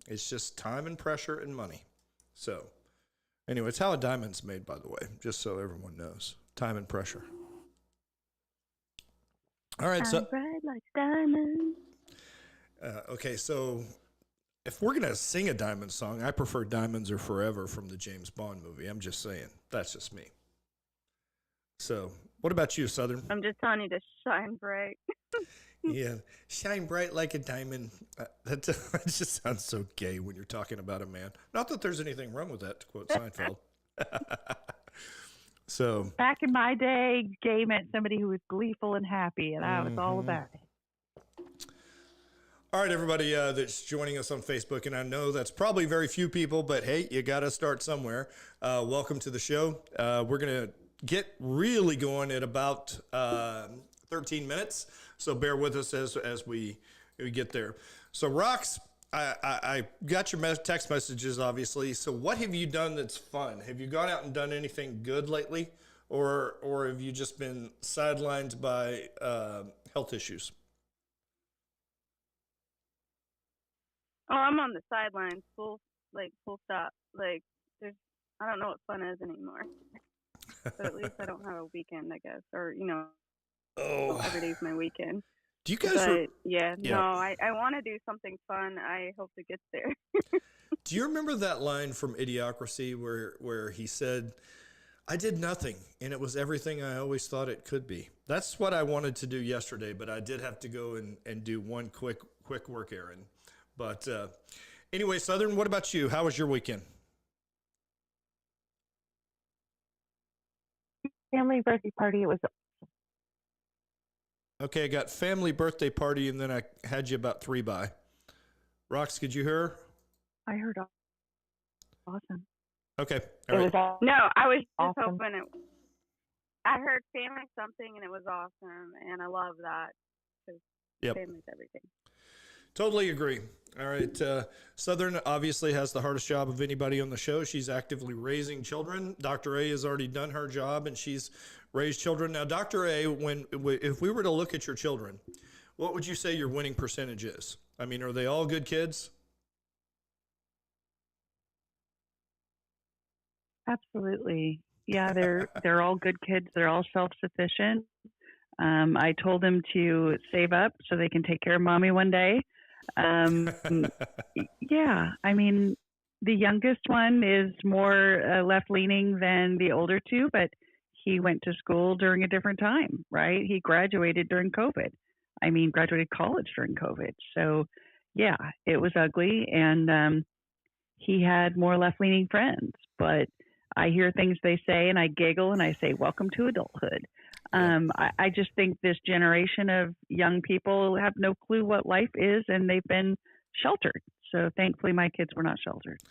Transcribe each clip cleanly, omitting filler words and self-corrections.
It's just time and pressure and money. So anyway, it's how a diamond's made, by the way, just so everyone knows. Time and pressure. All right. Shine So bright like diamonds. okay, so if we're gonna sing a diamond song, I prefer "Diamonds Are Forever" from the James Bond movie. I'm just saying, that's just me. So, what about you, Southern? I'm just telling you to shine bright. Yeah, shine bright like a diamond. That just sounds so gay when you're talking about a man. Not that there's anything wrong with that, to quote Seinfeld. So Back in my day, gay meant somebody who was gleeful and happy, and I was all about it. all right, everybody that's joining us on Facebook, and I know that's probably very few people, but hey, you got to start somewhere. Welcome to the show. We're going to get really going at about 13 minutes, so bear with us as we get there. So, Rox, I got your text messages, obviously. So what have you done that's fun? Have you gone out and done anything good lately, or have you just been sidelined by health issues? Oh, I'm on the sidelines, full stop. Like, I don't know what fun is anymore. But at least I don't have a weekend, I guess, or every day's my weekend. Do you guys? No, I want to do something fun. I hope it gets there. Do you remember that line from Idiocracy where he said, "I did nothing, and it was everything I always thought it could be"? That's what I wanted to do yesterday, but I did have to go and do one quick work errand. But anyway, Southern, what about you? How was your weekend? Family birthday party. It was Okay, I got family birthday party, and then I had you about 3 by. Rox, could you hear her? I heard awesome. Okay. All right. No, I was just awesome. hoping it. I heard family something, and it was awesome, and I love that because family's everything. Totally agree. All right. Southern obviously has the hardest job of anybody on the show. She's actively raising children. Dr. A has already done her job, and she's raised children. Now, Dr. A, if we were to look at your children, what would you say your winning percentage is? I mean, are they all good kids? Absolutely. Yeah, they're all good kids. They're all self-sufficient. I told them to save up so they can take care of mommy one day. Yeah, I mean, the youngest one is more left-leaning than the older two, but he went to school during a different time, right? He graduated during COVID. I mean, graduated college during COVID. So, yeah, it was ugly, and he had more left-leaning friends. But I hear things they say, and I giggle, and I say, welcome to adulthood. I just think this generation of young people have no clue what life is, and they've been sheltered. So thankfully my kids were not sheltered.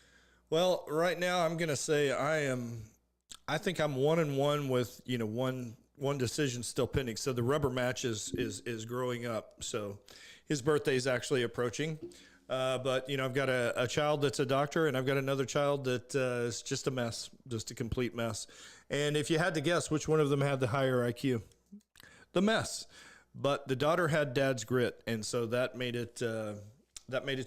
Well, right now I'm going to say I think I'm 1-1 with, one decision still pending. So the rubber match is growing up. So his birthday is actually approaching. But I've got a child that's a doctor, and I've got another child that is just a mess, just a complete mess. And if you had to guess which one of them had the higher IQ, the mess. But the daughter had dad's grit, and so that made it to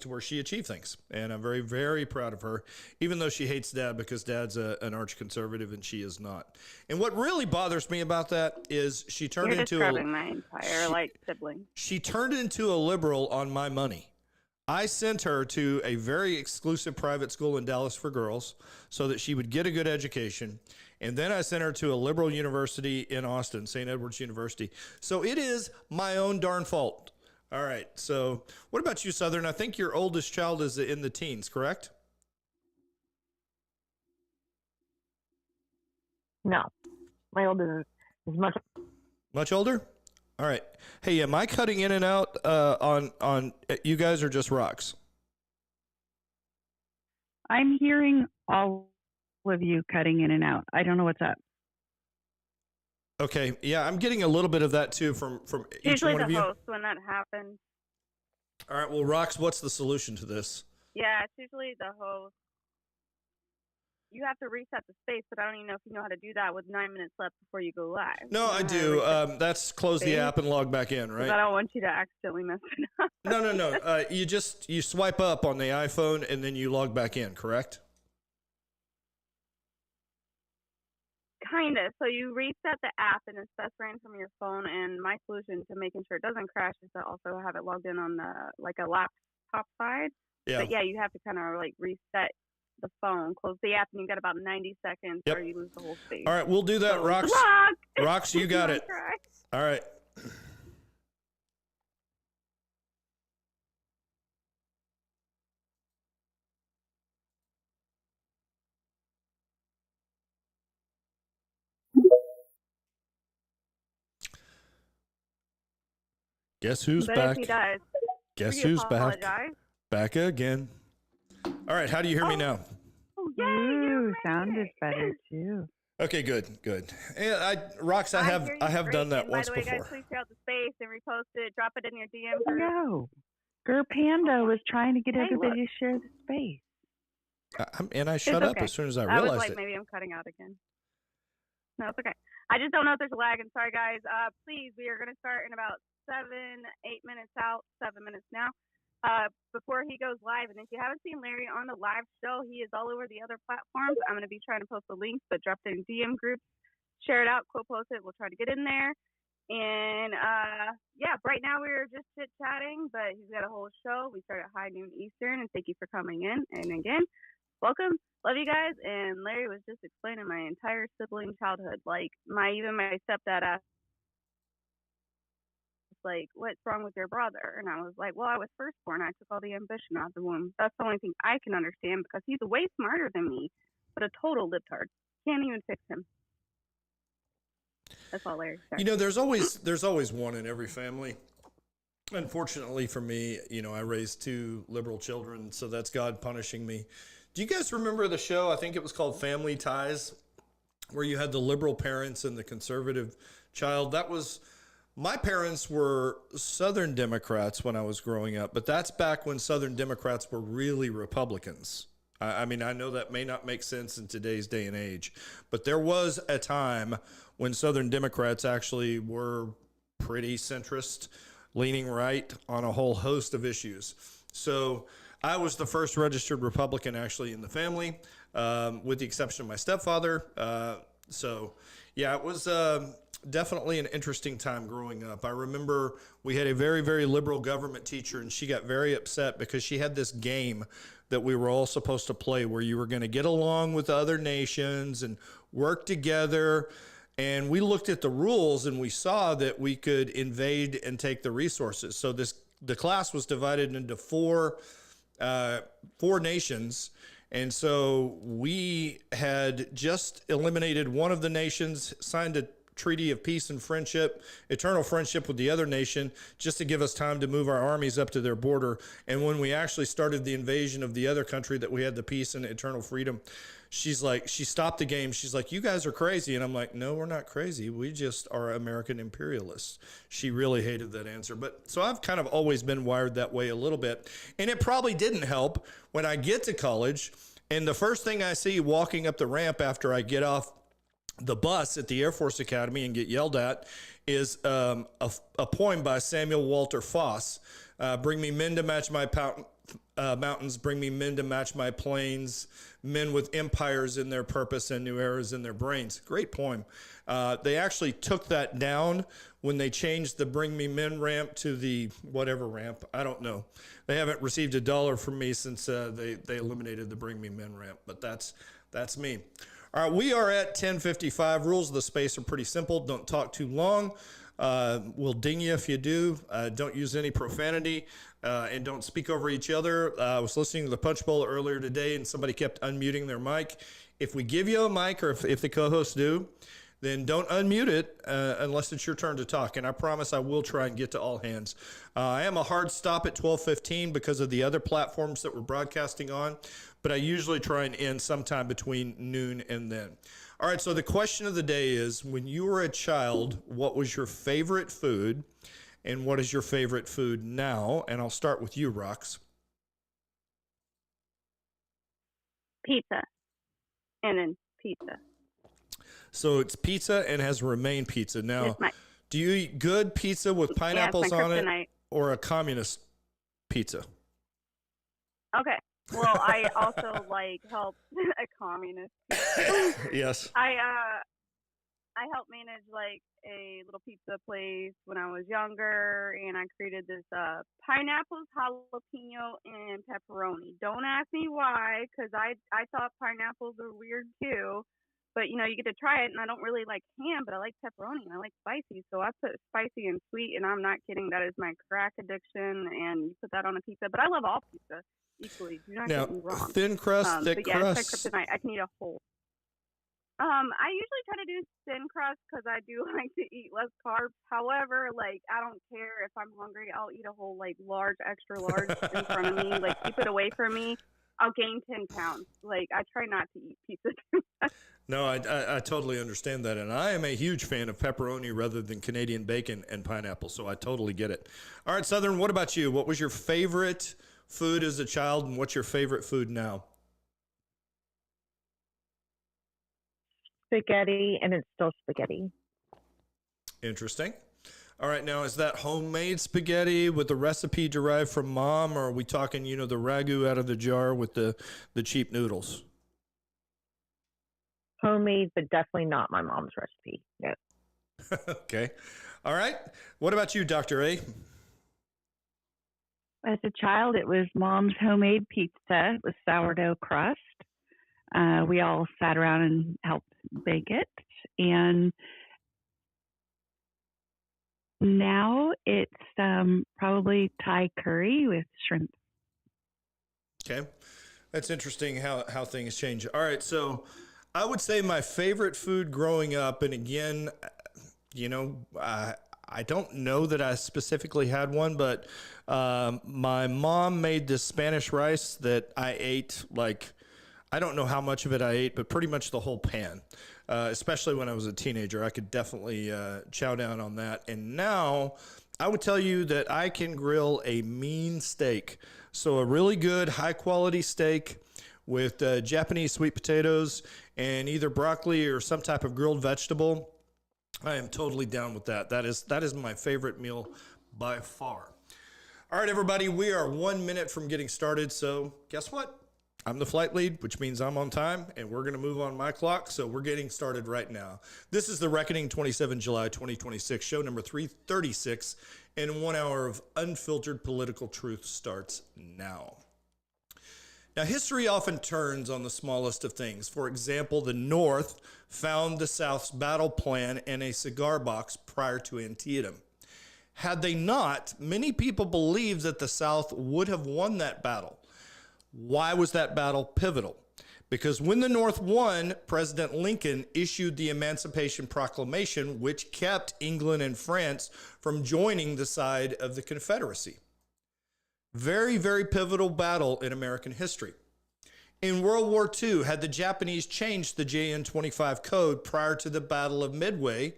where she achieved things. And I'm very, very proud of her, even though she hates dad because dad's an arch conservative and she is not. And what really bothers me about that is she turned You're into describing my entire sibling. She turned into a liberal on my money. I sent her to a very exclusive private school in Dallas for girls so that she would get a good education. And then I sent her to a liberal university in Austin, St. Edward's University. So it is my own darn fault. All right. So what about you, Southern? I think your oldest child is in the teens, correct? No, my oldest is much older. All right. Hey, am I cutting in and out on you guys, or just Rox? I'm hearing all of you cutting in and out. I don't know what's up. Okay. Yeah, I'm getting a little bit of that too from each one of you. Usually the host when that happens. All right. Well, Rox, what's the solution to this? Yeah, it's usually the host. you have to reset the space, but I don't even know if you know how to do that with 9 minutes left before you go live. No, I do. That's close the app and log back in, right? I don't want you to accidentally mess it up. No. You swipe up on the iPhone and then you log back in, correct? Kind of. So you reset the app, and it's best ran from your phone. And my solution to making sure it doesn't crash is to also have it logged in on a laptop side. Yeah. But yeah, you have to kind of like reset the phone, close the app, and you got about 90 seconds, or you lose the whole space. All right, we'll do that, Rox. Rox, you got it. All right. Guess who's back? If he does, Guess who's back? Back again. All right, how do you hear me now? Oh, yay, Ooh, sound is better too. Okay, good. And Rox, I have done that once before. By the way, guys, please share out the space and repost it. Drop it in your DMs. No, Gur Panda was trying to get everybody to share the space. And I shut up as soon as I realized was like, it. Maybe I'm cutting out again. No, it's okay. I just don't know if there's a lag. And sorry, guys. Please, we are going to start in about 7 minutes out, 7 minutes now. Before he goes live. And if you haven't seen Larry on the live show, he is all over the other platforms. I'm going to be trying to post the links, but drop it in DM groups, share it out, quote post it. We'll try to get in there. And yeah, right now we're just chit chatting, but he's got a whole show. We start at high noon Eastern, and thank you for coming in. And again, welcome. Love you guys. And Larry was just explaining my entire sibling childhood. Like even my stepdad asked, like, what's wrong with your brother? And I was like, well, I was firstborn. I took all the ambition out of the womb. That's the only thing I can understand, because he's way smarter than me, but a total libtard. Can't even fix him. That's all, Larry. Sorry. You know, there's always one in every family. Unfortunately for me, I raised 2 liberal children, so that's God punishing me. Do you guys remember the show? I think it was called Family Ties, where you had the liberal parents and the conservative child. My parents were Southern Democrats when I was growing up, but that's back when Southern Democrats were really Republicans. I mean, I know that may not make sense in today's day and age, but there was a time when Southern Democrats actually were pretty centrist, leaning right on a whole host of issues. So I was the first registered Republican actually in the family, with the exception of my stepfather. So yeah, it was definitely an interesting time growing up. I remember we had a very, very liberal government teacher, and she got very upset because she had this game that we were all supposed to play where you were going to get along with other nations and work together. And we looked at the rules and we saw that we could invade and take the resources. So the class was divided into four nations. And so we had just eliminated one of the nations, signed a treaty of peace and friendship, eternal friendship with the other nation, just to give us time to move our armies up to their border. And when we actually started the invasion of the other country that we had the peace and eternal freedom, she stopped the game. She's like, you guys are crazy. And I'm like, no, we're not crazy. We just are American imperialists. She really hated that answer. But so I've kind of always been wired that way a little bit. And it probably didn't help when I get to college. And the first thing I see walking up the ramp after I get off the bus at the Air Force Academy and get yelled at is a poem by Samuel Walter Foss. Bring me men to match my mountains, bring me men to match my plains, men with empires in their purpose and new eras in their brains. Great poem. They actually took that down when they changed the Bring Me Men ramp to the whatever ramp. I don't know. They haven't received $1 from me since they eliminated the Bring Me Men ramp, but that's me. All right, we are at 10:55. Rules of the space are pretty simple. Don't talk too long. We'll ding you if you do. Don't use any profanity, and don't speak over each other. I was listening to the Punch Bowl earlier today, and somebody kept unmuting their mic. If we give you a mic, or if the co-hosts do, then don't unmute it unless it's your turn to talk. And I promise I will try and get to all hands. I am a hard stop at 12:15 because of the other platforms that we're broadcasting on, but I usually try and end sometime between noon and then. All right, so the question of the day is, when you were a child, what was your favorite food, and what is your favorite food now? And I'll start with you, Rox. Pizza. and then pizza. So it's pizza and has remained pizza. Now, do you eat good pizza with pineapples on it or a communist pizza? Okay. Well, I also help a communist. Yes. I helped manage a little pizza place when I was younger, and I created this pineapples, jalapeno, and pepperoni. Don't ask me why, because I thought pineapples were weird too. But you get to try it, and I don't really like ham, but I like pepperoni and I like spicy. So I put spicy and sweet, and I'm not kidding. That is my crack addiction, and you put that on a pizza. But I love all pizza equally. Do not get me wrong. Thin crust, thick crust. It's like kryptonite. I can eat a whole. I usually try to do thin crust because I do like to eat less carbs. However, I don't care if I'm hungry. I'll eat a whole large, extra large in front of me. Keep it away from me. I'll gain 10 pounds. I try not to eat pizza too much. No, I totally understand that. And I am a huge fan of pepperoni rather than Canadian bacon and pineapple. So I totally get it. All right, Southern, what about you? What was your favorite food as a child, and what's your favorite food now? Spaghetti, and it's still spaghetti. Interesting. All right, now is that homemade spaghetti with the recipe derived from mom, or are we talking, the ragu out of the jar with the cheap noodles? Homemade, but definitely not my mom's recipe. No. Okay. All right. What about you, Dr. A? As a child, it was mom's homemade pizza with sourdough crust. We all sat around and helped bake it. And now it's probably Thai curry with shrimp. Okay. That's interesting how things change. All right. So I would say my favorite food growing up, and again, I don't know that I specifically had one, but my mom made this Spanish rice that I ate I don't know how much of it I ate, but pretty much the whole pan. Especially when I was a teenager, I could definitely chow down on that. And now I would tell you that I can grill a mean steak. So a really good high quality steak with Japanese sweet potatoes and either broccoli or some type of grilled vegetable. I am totally down with that. That is my favorite meal by far. All right, everybody, we are 1 minute from getting started. So guess what? I'm the flight lead, which means I'm on time, and we're going to move on my clock. So we're getting started right now. This is The Reckoning, 27 July 2026, show number 336, and 1 hour of unfiltered political truth starts now. Now, history often turns on the smallest of things. For example, the North found the South's battle plan in a cigar box prior to Antietam. Had they not, many people believe that the South would have won that battle. Why was that battle pivotal? Because when the North won, President Lincoln issued the Emancipation Proclamation, which kept England and France from joining the side of the Confederacy. Very, very pivotal battle in American history. In World War II, had the Japanese changed the JN-25 code prior to the Battle of Midway,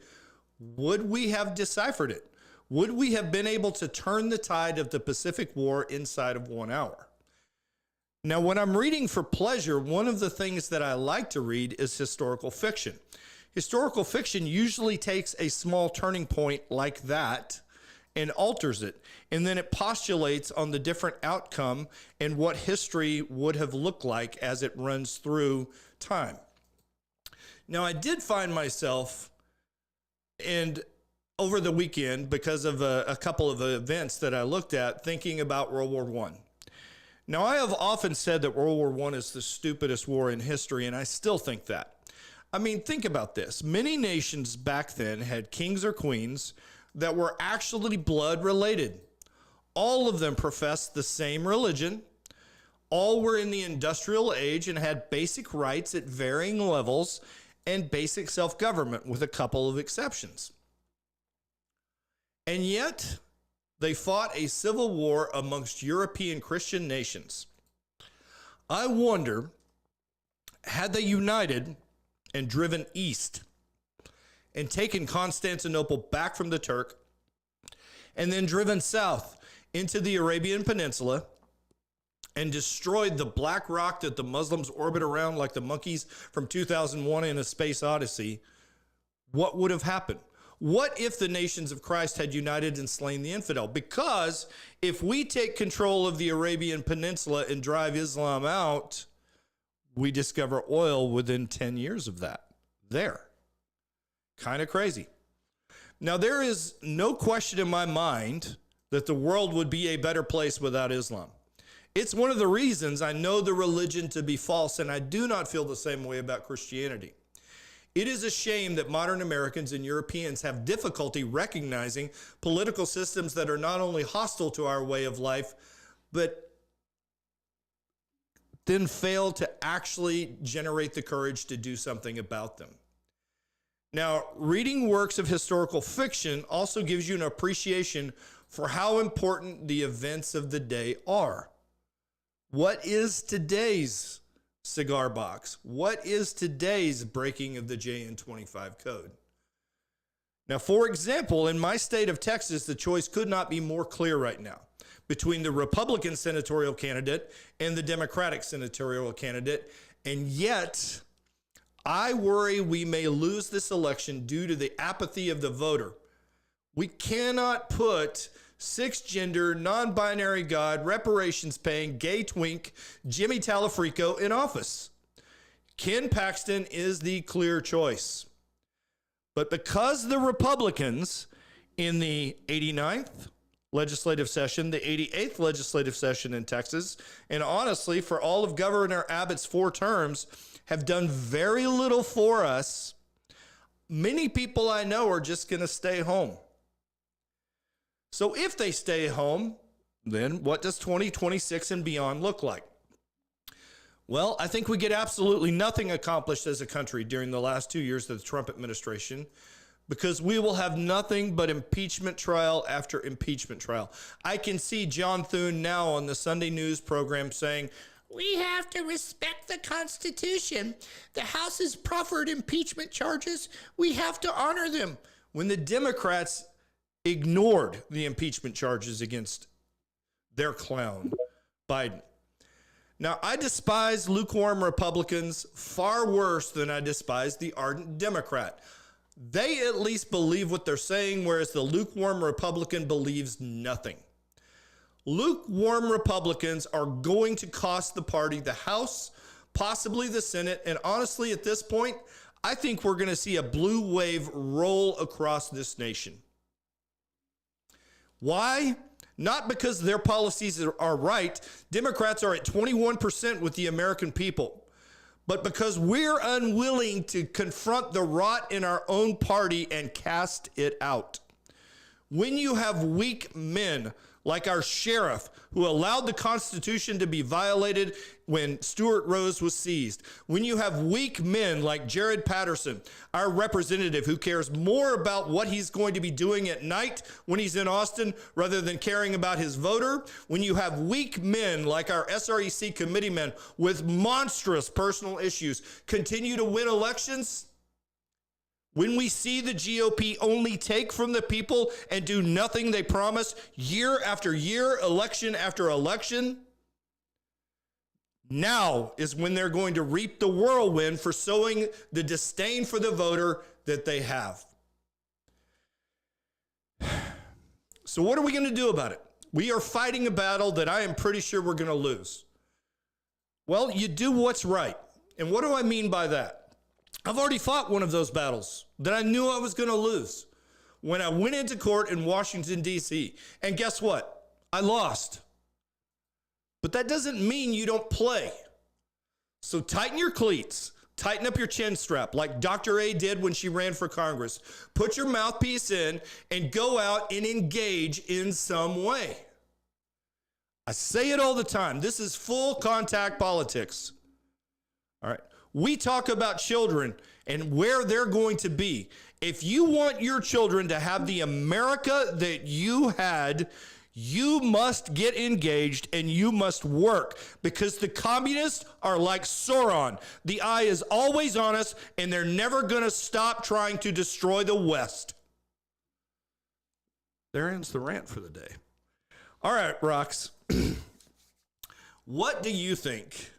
would we have deciphered it? Would we have been able to turn the tide of the Pacific War inside of 1 hour? Now, when I'm reading for pleasure, one of the things that I like to read is historical fiction. Historical fiction usually takes a small turning point like that and alters it, and then it postulates on the different outcome and what history would have looked like as it runs through time. Now, I did find myself, and over the weekend, because of a couple of events that I looked at, thinking about World War I. Now, I have often said that World War I is the stupidest war in history, and I still think that. I mean, think about this. Many nations back then had kings or queens that were actually blood related. All of them professed the same religion. All were in the industrial age and had basic rights at varying levels and basic self-government with a couple of exceptions. And yet, they fought a civil war amongst European Christian nations. I wonder, had they united and driven east and taken Constantinople back from the Turk and then driven south into the Arabian Peninsula and destroyed the black rock that the Muslims orbit around like the monkeys from 2001 in A Space Odyssey, what would have happened? What if the nations of Christ had united and slain the infidel? Because if we take control of the Arabian Peninsula and drive Islam out, we discover oil within 10 years of that. There. Kind of crazy. Now, there is no question in my mind that the world would be a better place without Islam. It's one of the reasons I know the religion to be false, and I do not feel the same way about Christianity. It is a shame that modern Americans and Europeans have difficulty recognizing political systems that are not only hostile to our way of life, but then fail to actually generate the courage to do something about them. Now, reading works of historical fiction also gives you an appreciation for how important the events of the day are. What is today's cigar box? What is today's breaking of the JN25 code? Now, for example, in my state of Texas, the choice could not be more clear right now between the Republican senatorial candidate and the Democratic senatorial candidate. And yet, I worry we may lose this election due to the apathy of the voter. We cannot put cisgender, non-binary god, reparations-paying, gay twink, Jimmy Talafrico in office. Ken Paxton is the clear choice. But because the Republicans in the 89th legislative session, the 88th legislative session in Texas, and honestly, for all of Governor Abbott's 4 terms, have done very little for us, many people I know are just going to stay home. So if they stay home, then what does 2026 and beyond look like? Well, I think we get absolutely nothing accomplished as a country during the last 2 years of the Trump administration, because we will have nothing but impeachment trial after impeachment trial. I can see John Thune now on the Sunday news program saying, "We have to respect the Constitution. The House has proffered impeachment charges. We have to honor them." When the Democrats ignored the impeachment charges against their clown, Biden. Now, I despise lukewarm Republicans far worse than I despise the ardent Democrat. They at least believe what they're saying, whereas the lukewarm Republican believes nothing. Lukewarm Republicans are going to cost the party the House, possibly the Senate, and honestly, at this point, I think we're going to see a blue wave roll across this nation. Why? Not because their policies are right. Democrats are at 21% with the American people, but because we're unwilling to confront the rot in our own party and cast it out. When you have weak men like our sheriff, who allowed the Constitution to be violated when Stuart Rose was seized. When you have weak men like Jared Patterson, our representative, who cares more about what he's going to be doing at night when he's in Austin rather than caring about his voter. When you have weak men like our SREC committeemen with monstrous personal issues continue to win elections. When we see the GOP only take from the people and do nothing they promise year after year, election after election, now is when they're going to reap the whirlwind for sowing the disdain for the voter that they have. So what are we going to do about it? We are fighting a battle that I am pretty sure we're going to lose. Well, you do what's right. And what do I mean by that? I've already fought one of those battles that I knew I was going to lose when I went into court in Washington, D.C. And guess what? I lost. But that doesn't mean you don't play. So tighten your cleats. Tighten up your chin strap like Dr. A did when she ran for Congress. Put your mouthpiece in and go out and engage in some way. I say it all the time. This is full contact politics. All right. We talk about children and where they're going to be. If you want your children to have the America that you had, you must get engaged and you must work, because the communists are like Sauron. The eye is always on us and they're never going to stop trying to destroy the West. There ends the rant for the day. All right, Rocks. What do you think?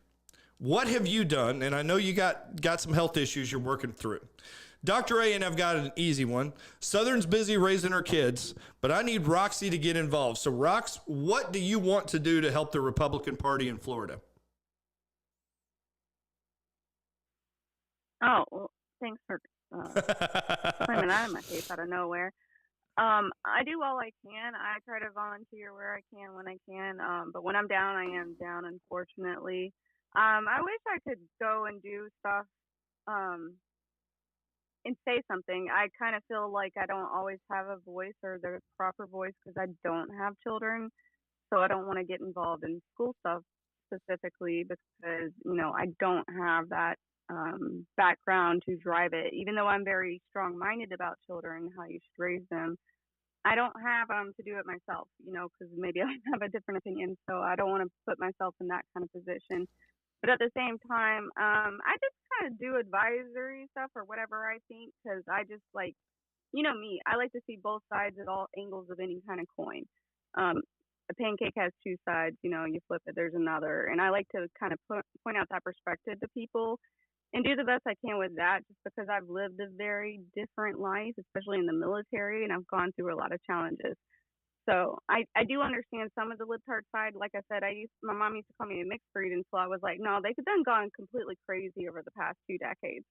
What have you done? And I know you got some health issues you're working through. Dr. A and I've got an easy one. Southern's busy raising her kids, but I need Roxy to get involved. So, Rox, what do you want to do to help the Republican Party in Florida? Oh, well, thanks for slamming that in my face out of nowhere. I do all I can. I try to volunteer where I can when I can. But when I'm down, I am down, unfortunately. I wish I could go and do stuff and say something. I kind of feel like I don't always have a voice or the proper voice because I don't have children. So I don't want to get involved in school stuff specifically because, I don't have that background to drive it. Even though I'm very strong-minded about children, how you should raise them, I don't have to do it myself, because maybe I have a different opinion. So I don't want to put myself in that kind of position. But at the same time, I just kind of do advisory stuff or whatever I think, because I just like, me, I like to see both sides at all angles of any kind of coin. A pancake has two sides, you flip it, there's another. And I like to kind of point out that perspective to people and do the best I can with that, just because I've lived a very different life, especially in the military, and I've gone through a lot of challenges. So I do understand some of the libtard side. Like I said, my mom used to call me a mixed breed until I was like, no, they've done gone completely crazy over the past 2 decades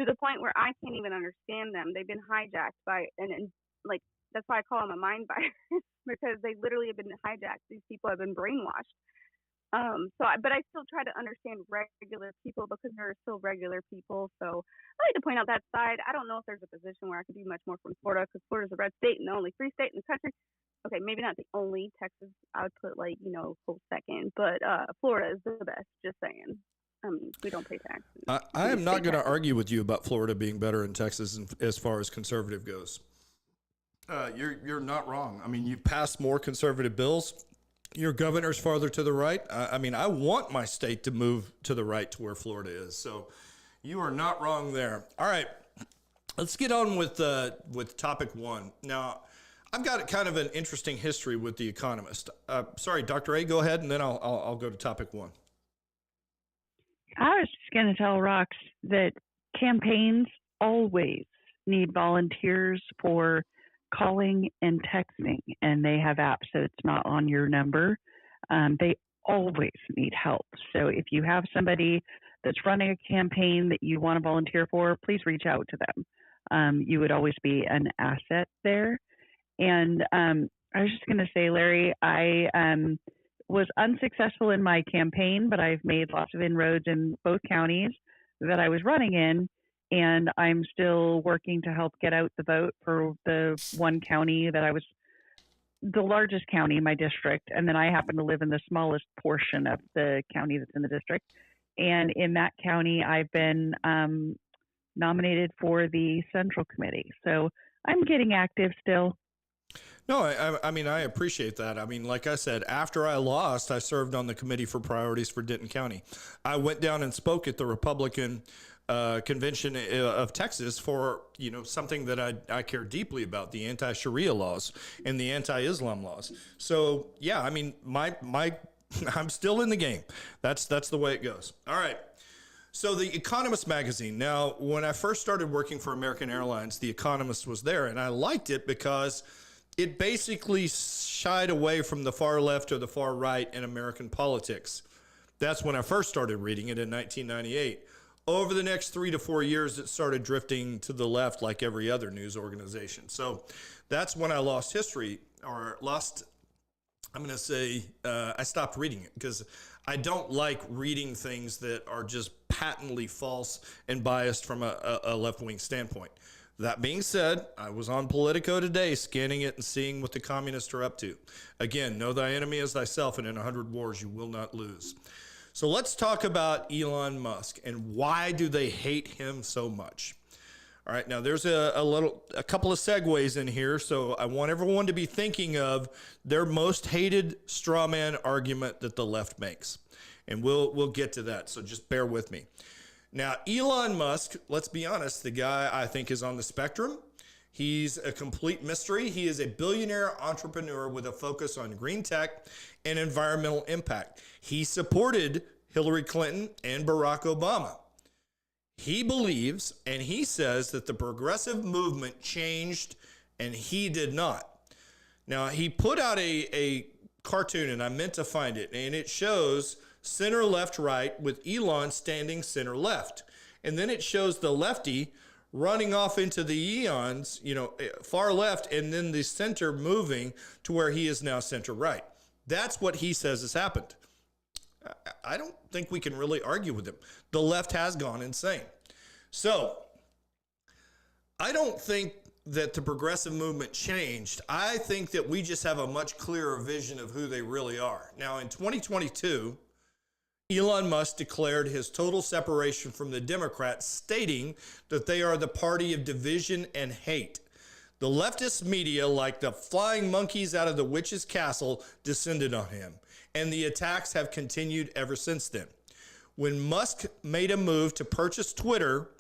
to the point where I can't even understand them. They've been hijacked by, and like, that's why I call them a mind virus because they literally have been hijacked. These people have been brainwashed. But I still try to understand regular people because there are still regular people. So I like to point out that side. I don't know if there's a position where I could do much more from Florida because Florida's a red state and the only free state in the country. Okay, maybe not the only. Texas, I would put close second. But Florida is the best, just saying. I mean, we don't pay taxes. I am not going to argue with you about Florida being better in Texas as far as conservative goes. You're not wrong. I mean, you've passed more conservative bills. Your governor's farther to the right. I mean, I want my state to move to the right to where Florida is. So you are not wrong there. All right, let's get on with topic one. Now, I've got kind of an interesting history with The Economist. Sorry, Dr. A, go ahead, and then I'll go to topic one. I was just going to tell Rox that campaigns always need volunteers for calling and texting, and they have apps so it's not on your number. They always need help. So if you have somebody that's running a campaign that you want to volunteer for, please reach out to them. You would always be an asset there. And I was just going to say, Larry, I was unsuccessful in my campaign, but I've made lots of inroads in both counties that I was running in. And I'm still working to help get out the vote for the one county that I was the largest county in my district. And then I happen to live in the smallest portion of the county that's in the district. And in that county, I've been nominated for the Central Committee. So I'm getting active still. No, I mean, I appreciate that. I mean, like I said, after I lost, I served on the Committee for Priorities for Denton County. I went down and spoke at the Republican Convention of Texas for, something that I care deeply about, the anti-Sharia laws and the anti-Islam laws. So, yeah, I mean, I'm still in the game. That's the way it goes. All right. So the Economist magazine. Now, when I first started working for American Airlines, the Economist was there, and I liked it because it basically shied away from the far left or the far right in American politics. That's when I first started reading it in 1998. Over the next 3 to 4 years, it started drifting to the left like every other news organization. So that's when I lost I stopped reading it because I don't like reading things that are just patently false and biased from a left-wing standpoint. That being said, I was on Politico today, scanning it and seeing what the communists are up to. Again, know thy enemy as thyself, and in 100 wars you will not lose. So let's talk about Elon Musk and why do they hate him so much? All right, now there's a couple of segues in here, so I want everyone to be thinking of their most hated straw man argument that the left makes, and we'll get to that. So just bear with me. Now, Elon Musk, let's be honest, the guy I think is on the spectrum. He's a complete mystery. He is a billionaire entrepreneur with a focus on green tech and environmental impact. He supported Hillary Clinton and Barack Obama. He believes and he says that the progressive movement changed and he did not. Now, he put out a cartoon, and I meant to find it, and it shows center, left, right, with Elon standing center, left. And then it shows the lefty running off into the eons, far left, and then the center moving to where he is now center, right. That's what he says has happened. I don't think we can really argue with him. The left has gone insane. So I don't think that the progressive movement changed. I think that we just have a much clearer vision of who they really are. Now, in 2022, Elon Musk declared his total separation from the Democrats, stating that they are the party of division and hate. The leftist media, like the flying monkeys out of the witch's castle, descended on him, and the attacks have continued ever since then. When Musk made a move to purchase Twitter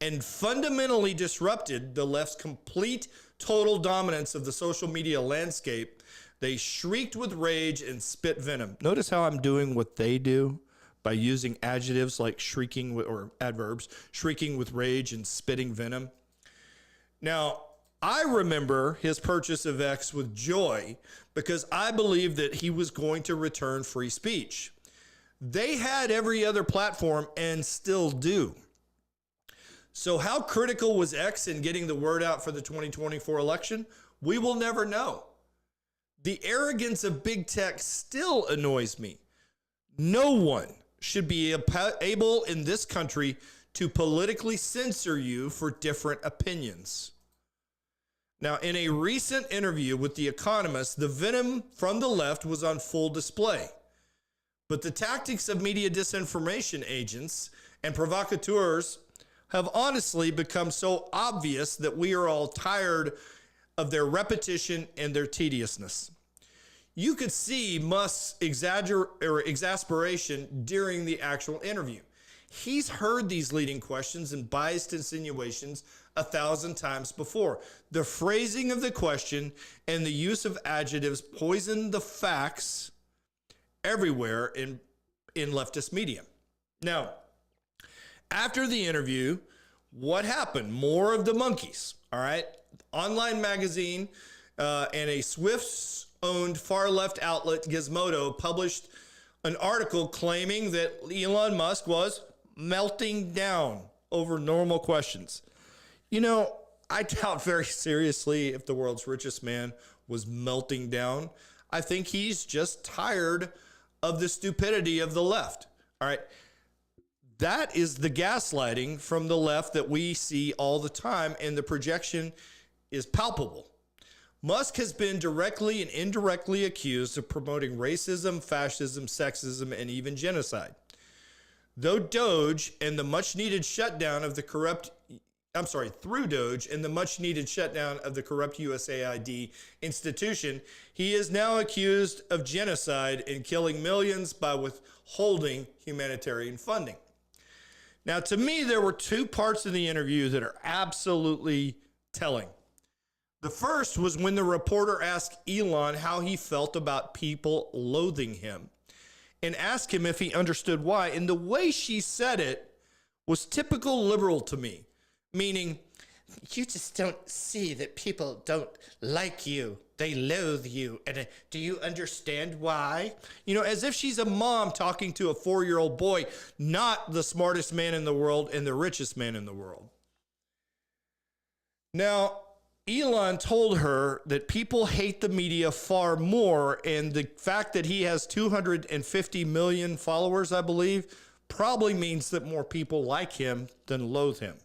and fundamentally disrupted the left's complete total dominance of the social media landscape, they shrieked with rage and spit venom. Notice how I'm doing what they do by using adjectives like shrieking or adverbs, shrieking with rage and spitting venom. Now, I remember his purchase of X with joy because I believed that he was going to return free speech. They had every other platform and still do. So how critical was X in getting the word out for the 2024 election? We will never know. The arrogance of big tech still annoys me. No one should be able in this country to politically censor you for different opinions. Now, in a recent interview with The Economist, the venom from the left was on full display. But the tactics of media disinformation agents and provocateurs have honestly become so obvious that we are all tired of their repetition and their tediousness. You could see Musk's exasperation during the actual interview. He's heard these leading questions and biased insinuations 1,000 times before. The phrasing of the question and the use of adjectives poison the facts everywhere in leftist media. Now, after the interview, what happened? More of the monkeys, all right? Online magazine and a Swift-owned far-left outlet, Gizmodo, published an article claiming that Elon Musk was melting down over normal questions. I doubt very seriously if the world's richest man was melting down. I think he's just tired of the stupidity of the left, all right? That is the gaslighting from the left that we see all the time, and the projection is palpable. Musk has been directly and indirectly accused of promoting racism, fascism, sexism, and even genocide. Though Doge and the much-needed shutdown of the corrupt USAID institution, he is now accused of genocide and killing millions by withholding humanitarian funding. Now, to me, there were two parts of the interview that are absolutely telling. The first was when the reporter asked Elon how he felt about people loathing him and asked him if he understood why. And the way she said it was typical liberal to me, meaning, you just don't see that people don't like you. They loathe you. And do you understand why? As if she's a mom talking to a 4-year-old boy, not the smartest man in the world and the richest man in the world. Now, Elon told her that people hate the media far more, and the fact that he has 250 million followers, I believe, probably means that more people like him than loathe him.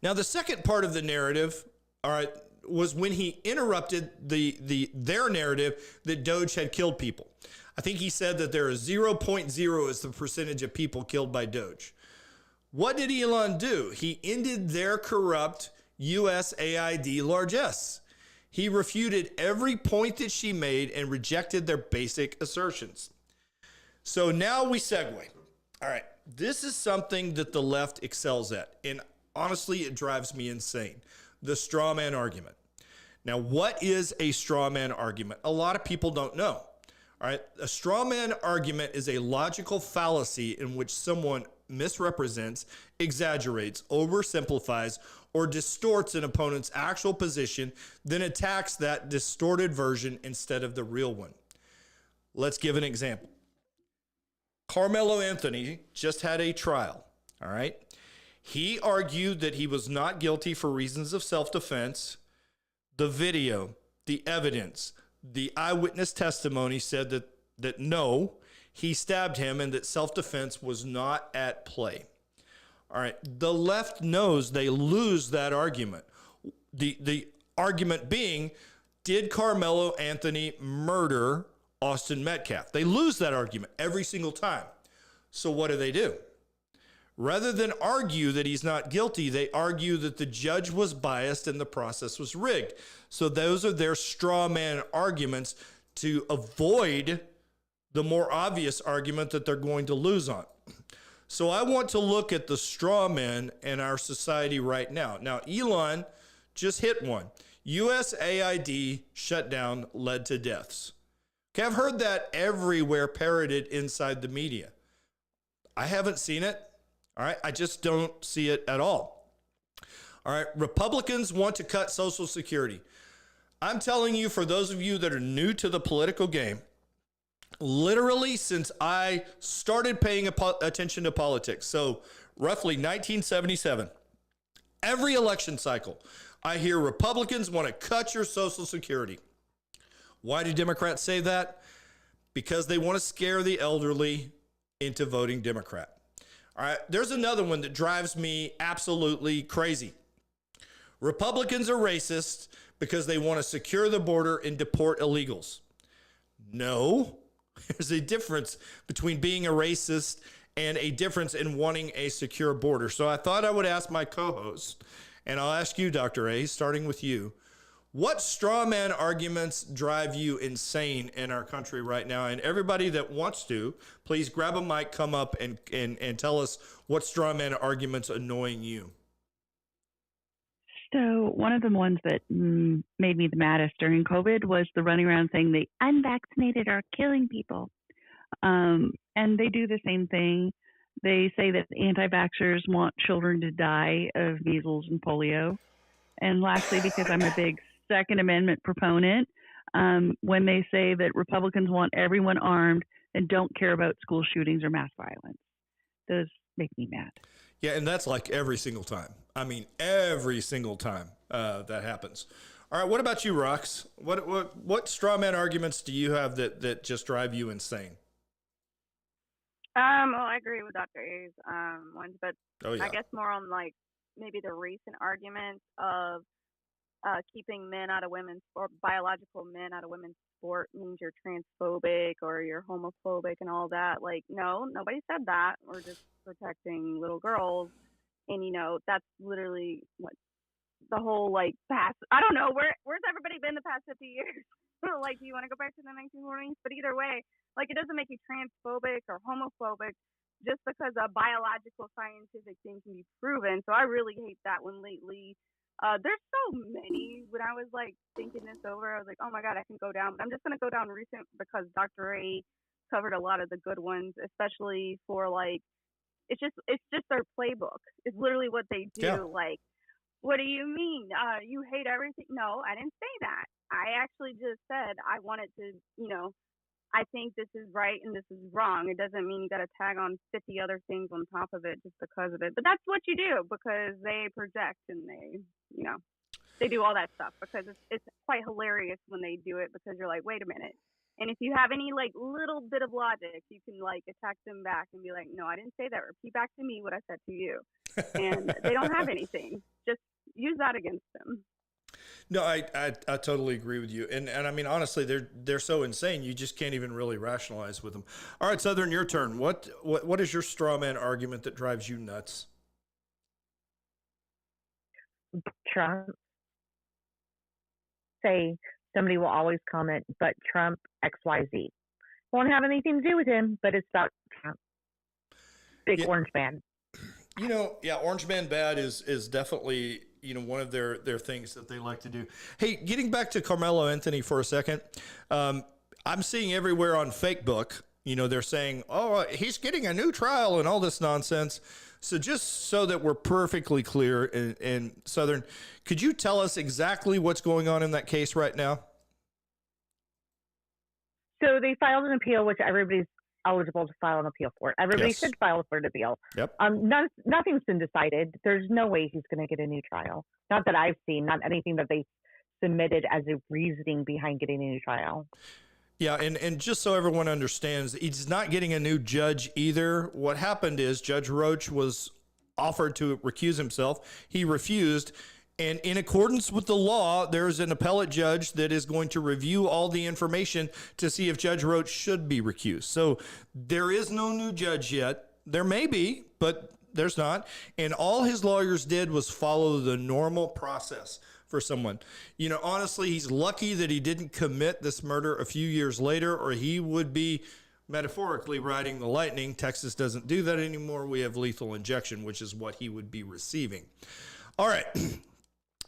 Now, the second part of the narrative, all right, was when he interrupted their narrative that Doge had killed people. I think he said that there is 0.0 is the percentage of people killed by Doge. What did Elon do? He ended their corrupt USAID largesse. He refuted every point that she made and rejected their basic assertions. So now we segue. All right, this is something that the left excels at, and honestly, it drives me insane. the straw man argument. Now, what is a straw man argument? A lot of people don't know. All right. A straw man argument is a logical fallacy in which someone misrepresents, exaggerates, oversimplifies, or distorts an opponent's actual position, then attacks that distorted version instead of the real one. Let's give an example. Carmelo Anthony just had a trial. All right. He argued that he was not guilty for reasons of self-defense. The video, the evidence, the eyewitness testimony said that no, he stabbed him and that self-defense was not at play. All right. The left knows they lose that argument. The argument being, did Carmelo Anthony murder Austin Metcalf? They lose that argument every single time. So what do? Rather than argue that he's not guilty, they argue that the judge was biased and the process was rigged. So those are their straw man arguments to avoid the more obvious argument that they're going to lose on. So I want to look at the straw man in our society right now. Now, Elon just hit one. USAID shutdown led to deaths. Okay, I've heard that everywhere parroted inside the media. I haven't seen it. All right, I just don't see it at all. All right, Republicans want to cut Social Security. I'm telling you, for those of you that are new to the political game, literally since I started paying attention to politics, so roughly 1977, every election cycle, I hear Republicans want to cut your Social Security. Why do Democrats say that? Because they want to scare the elderly into voting Democrat. All right, there's another one that drives me absolutely crazy. Republicans are racist because they want to secure the border and deport illegals. No, there's a difference between being a racist and a difference in wanting a secure border. So I thought I would ask my co-host, and I'll ask you, Dr. A, starting with you, what straw man arguments drive you insane in our country right now? And everybody that wants to, please grab a mic, come up and tell us what straw man arguments annoying you. So one of the ones that made me the maddest during COVID was the running around saying the unvaccinated are killing people. And they do the same thing. They say that anti-vaxxers want children to die of measles and polio. And lastly, because I'm a big Second Amendment proponent, when they say that Republicans want everyone armed and don't care about school shootings or mass violence. Those make me mad. Yeah, and that's like every single time. I mean, every single time that happens. All right, what about you, Rox? What straw man arguments do you have that just drive you insane? Well, I agree with Dr. A's ones, but I guess more on like maybe the recent arguments of keeping men out of women's or biological men out of women's sport means you're transphobic or you're homophobic and all that. Like, no, nobody said that. We're just protecting little girls. And, you know, that's literally what the whole like past. I don't know. Where's everybody been the past 50 years? Like, do you want to go back to the 1940s? But either way, like, it doesn't make you transphobic or homophobic just because a biological scientific thing can be proven. So I really hate that one lately. There's so many. When I was like thinking this over, I was like, oh my God, I can go down. But I'm just gonna go down recent because Dr. A covered a lot of the good ones, especially for like it's just their playbook. It's literally what they do. Yeah. Like, what do you mean? You hate everything? No, I didn't say that. I actually just said I wanted to, you know, I think this is right and this is wrong. It doesn't mean you got to tag on 50 other things on top of it just because of it. But that's what you do because they project and they, you know, they do all that stuff because it's quite hilarious when they do it because you're like, wait a minute. And if you have any like little bit of logic, you can like attack them back and be like, no, I didn't say that. Repeat back to me what I said to you. And they don't have anything. Just use that against them. No, I totally agree with you. And I mean, honestly, they're so insane. You just can't even really rationalize with them. All right, Southern, your turn. What is your straw man argument that drives you nuts? Trump. Say somebody will always comment, but Trump XYZ. Won't have anything to do with him, but it's about Trump. Big orange man. You know, yeah, orange man bad is definitely one of their things that they like to do. Hey, getting back to Carmelo Anthony for a second, I'm seeing everywhere on Facebook, they're saying, oh, he's getting a new trial and all this nonsense. So just so that we're perfectly clear in Southern, could you tell us exactly what's going on in that case right now? So they filed an appeal, which everybody's eligible to file an appeal for. Everybody should file for an appeal. Yep. Nothing's been decided. There's no way he's going to get a new trial. Not that I've seen, not anything that they submitted as a reasoning behind getting a new trial. Yeah, and just so everyone understands, he's not getting a new judge either. What happened is Judge Roach was offered to recuse himself. He refused. And in accordance with the law, there's an appellate judge that is going to review all the information to see if Judge Roach should be recused. So there is no new judge yet. There may be, but there's not. And all his lawyers did was follow the normal process for someone. Honestly, he's lucky that he didn't commit this murder a few years later, or he would be metaphorically riding the lightning. Texas doesn't do that anymore. We have lethal injection, which is what he would be receiving. All right.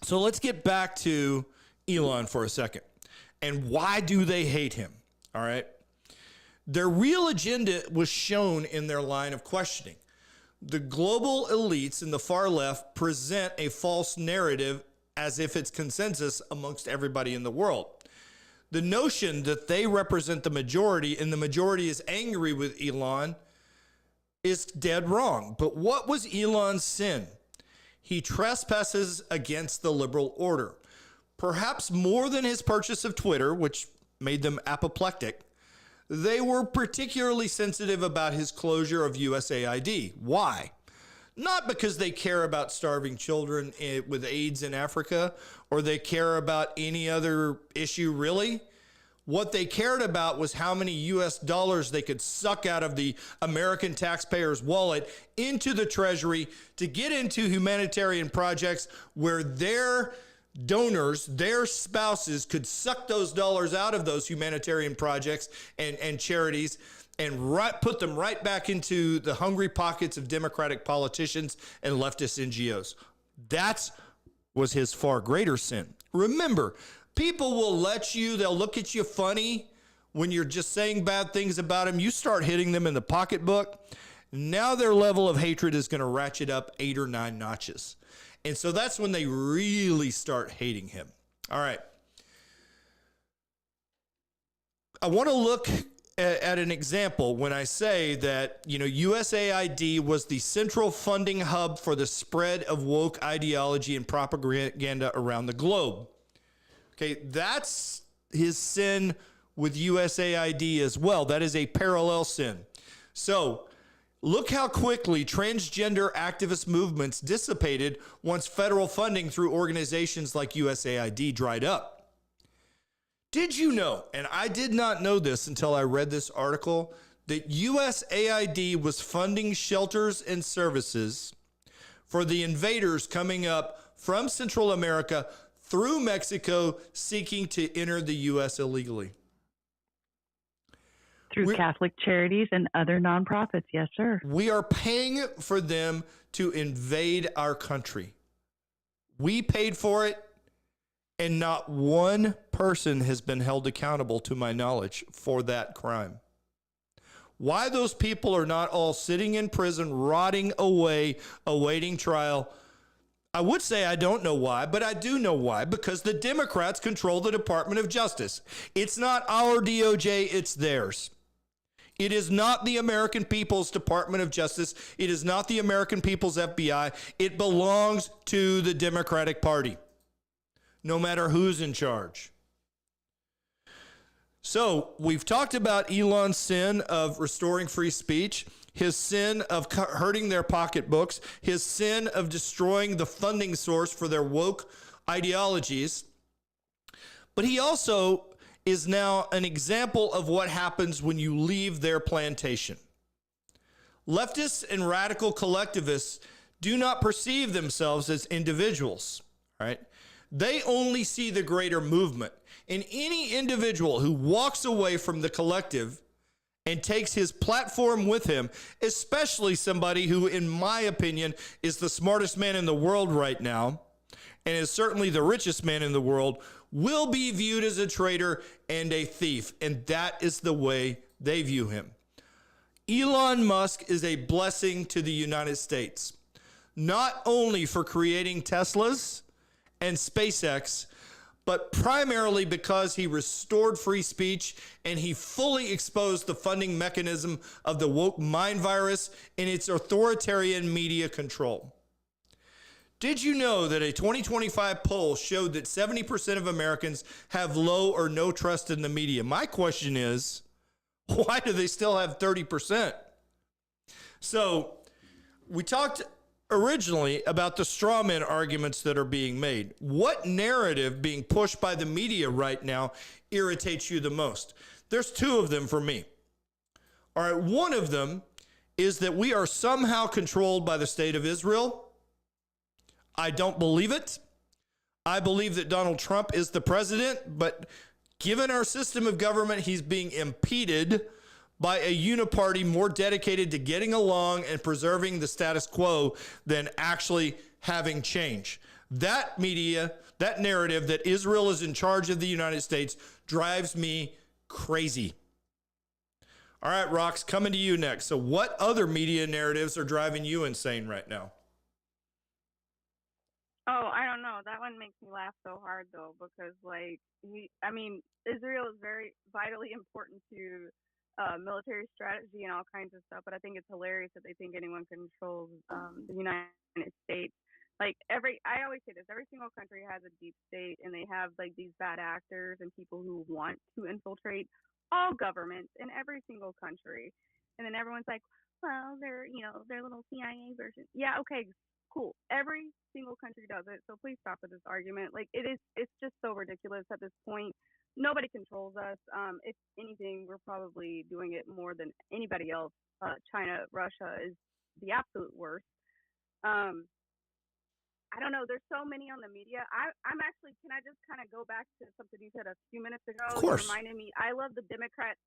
So let's get back to Elon for a second. And why do they hate him? All right. Their real agenda was shown in their line of questioning. The global elites in the far left present a false narrative as if it's consensus amongst everybody in the world. The notion that they represent the majority and the majority is angry with Elon is dead wrong. But what was Elon's sin? He trespasses against the liberal order. Perhaps more than his purchase of Twitter, which made them apoplectic, they were particularly sensitive about his closure of USAID. Why? Not because they care about starving children with AIDS in Africa, or they care about any other issue really. What they cared about was how many US dollars they could suck out of the American taxpayer's wallet into the Treasury to get into humanitarian projects where their donors, their spouses, could suck those dollars out of those humanitarian projects and charities and put them right back into the hungry pockets of Democratic politicians and leftist NGOs. That was his far greater sin. Remember, people will they'll look at you funny when you're just saying bad things about them. You start hitting them in the pocketbook. Now their level of hatred is going to ratchet up 8 or 9 notches. And so that's when they really start hating him. All right. I want to look at an example when I say that, USAID was the central funding hub for the spread of woke ideology and propaganda around the globe. Okay, that's his sin with USAID as well. That is a parallel sin. So look how quickly transgender activist movements dissipated once federal funding through organizations like USAID dried up. Did you know, and I did not know this until I read this article, that USAID was funding shelters and services for the invaders coming up from Central America through Mexico seeking to enter the U.S. illegally? Through Catholic charities and other nonprofits, yes, sir. We are paying for them to invade our country. We paid for it, and not one person has been held accountable, to my knowledge, for that crime. Why those people are not all sitting in prison, rotting away, awaiting trial, I would say I don't know why, but I do know why, because the Democrats control the Department of Justice. It's not our DOJ, it's theirs. It is not the American people's Department of Justice. It is not the American people's FBI. It belongs to the Democratic Party, no matter who's in charge. So we've talked about Elon's sin of restoring free speech, his sin of hurting their pocketbooks, his sin of destroying the funding source for their woke ideologies. But he also is now an example of what happens when you leave their plantation. Leftists and radical collectivists do not perceive themselves as individuals, right? They only see the greater movement. And any individual who walks away from the collective and takes his platform with him, especially somebody who, in my opinion, is the smartest man in the world right now, and is certainly the richest man in the world, will be viewed as a traitor and a thief. And that is the way they view him. Elon Musk is a blessing to the United States, not only for creating Teslas and SpaceX, but primarily because he restored free speech and he fully exposed the funding mechanism of the woke mind virus and its authoritarian media control. Did you know that a 2025 poll showed that 70% of Americans have low or no trust in the media? My question is, why do they still have 30%? So we talked originally about the straw man arguments that are being made. What narrative being pushed by the media right now irritates you the most? There's two of them for me. All right, one of them is that we are somehow controlled by the state of Israel. I don't believe it. I believe that Donald Trump is the president, but given our system of government, he's being impeded by a uniparty more dedicated to getting along and preserving the status quo than actually having change. That media, that narrative that Israel is in charge of the United States drives me crazy. All right, Rox, coming to you next. So what other media narratives are driving you insane right now? Oh, I don't know. That one makes me laugh so hard though, because Israel is very vitally important to military strategy and all kinds of stuff. But I think it's hilarious that they think anyone controls the United States. Like I always say this: every single country has a deep state, and they have like these bad actors and people who want to infiltrate all governments in every single country. And then everyone's like, well, they're their little CIA version. Yeah, okay, cool. Every single country does it. So please stop with this argument. Like it's just so ridiculous at this point. Nobody controls us. If anything, we're probably doing it more than anybody else. China, Russia is the absolute worst. I don't know. There's so many on the media. I'm actually, can I just kind of go back to something you said a few minutes ago? Of course. It reminded me, I love the Democrats.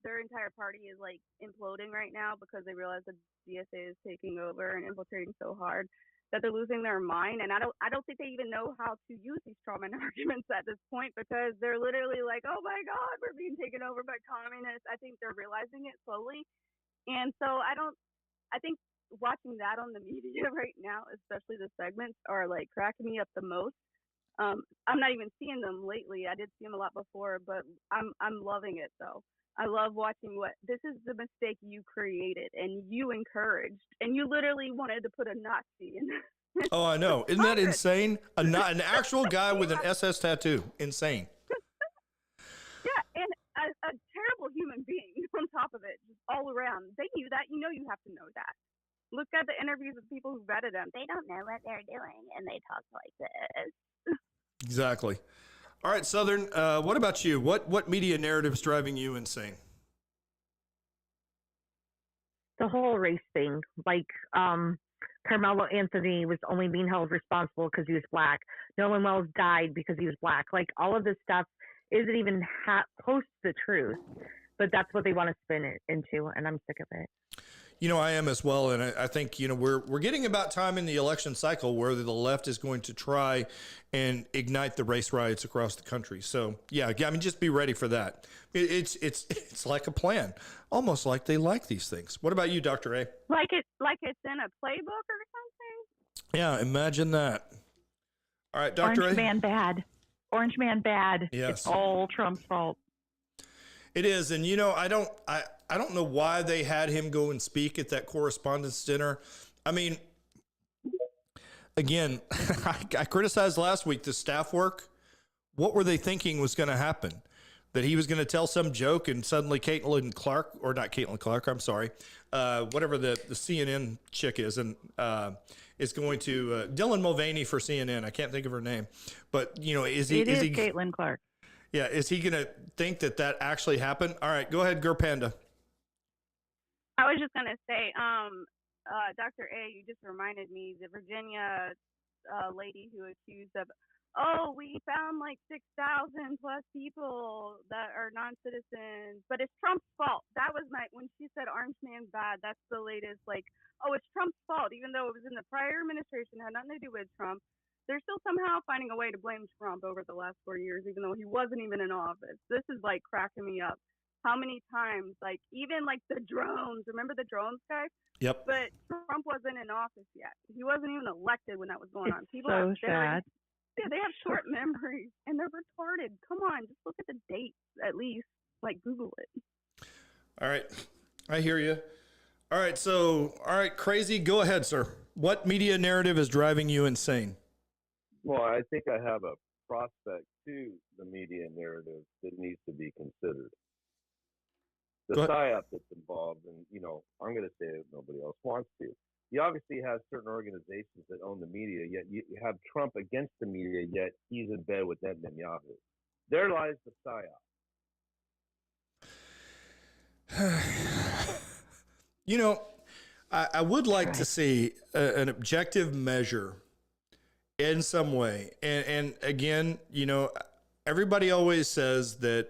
Their entire party is like imploding right now because they realize the DSA is taking over and infiltrating so hard that they're losing their mind. And I don't think they even know how to use these straw man arguments at this point, because they're literally like, oh my God, we're being taken over by communists. I think they're realizing it slowly. And so I think watching that on the media right now, especially the segments, are like cracking me up the most. I'm not even seeing them lately. I did see them a lot before, but I'm loving it though. I love watching this is the mistake you created and you encouraged, and you literally wanted to put a Nazi in. Oh, I know. Isn't that insane? An actual guy with an SS tattoo. Insane. Yeah, and a terrible human being on top of it, just all around. They knew that. You have to know that. Look at the interviews of people who vetted them. They don't know what they're doing, and they talk like this. Exactly. All right, Southern, what about you? What media narrative is driving you insane? The whole race thing. Like, Carmelo Anthony was only being held responsible because he was black. Nolan Wells died because he was black. Like, all of this stuff isn't even close to the truth, but that's what they want to spin it into, and I'm sick of it. I am as well, and I think we're getting about time in the election cycle where the left is going to try and ignite the race riots across the country. So yeah, just be ready for that. It's like a plan, almost like they like these things. What about you, Dr. A? Like it's in a playbook or something. Yeah, imagine that. All right, Dr. Orange A. Man bad. Orange Man bad. Yes. It's all Trump's fault. It is, and I don't know why they had him go and speak at that correspondence dinner. I mean, again, I criticized last week the staff work. What were they thinking was going to happen? That he was going to tell some joke and suddenly Caitlin Clark, or not Caitlin Clark, I'm sorry, whatever the CNN chick is, and is going to Dylan Mulvaney for CNN. I can't think of her name, but is he? It is Caitlin Clark. Yeah, is he going to think that actually happened? All right, go ahead, Gur Panda. I was just going to say, Dr. A, you just reminded me, the Virginia lady who accused of, we found like 6,000 plus people that are non-citizens, but it's Trump's fault. That was when she said Orange Man's bad, that's the latest, it's Trump's fault, even though it was in the prior administration, had nothing to do with Trump. they're still somehow finding a way to blame Trump over the last 4 years, even though he wasn't even in office. This is like cracking me up. How many times, like even like the drones, remember the drones guy? Yep. But Trump wasn't in office yet. He wasn't even elected when that was going on. People so have sad. yeah, they have short memories and they're retarded. Come on, just look at the dates at least. Like Google it. All right. I hear you. All right. So, all right, Crazy, go ahead, sir. What media narrative is driving you insane? Well, I think I have a prospect to the media narrative that needs to be considered. The psyop that's involved, and I'm going to say it, nobody else wants to. You obviously have certain organizations that own the media, yet you have Trump against the media, yet he's in bed with Netanyahu. There lies the psyop. I would like to see an objective measure in some way. And again, everybody always says that,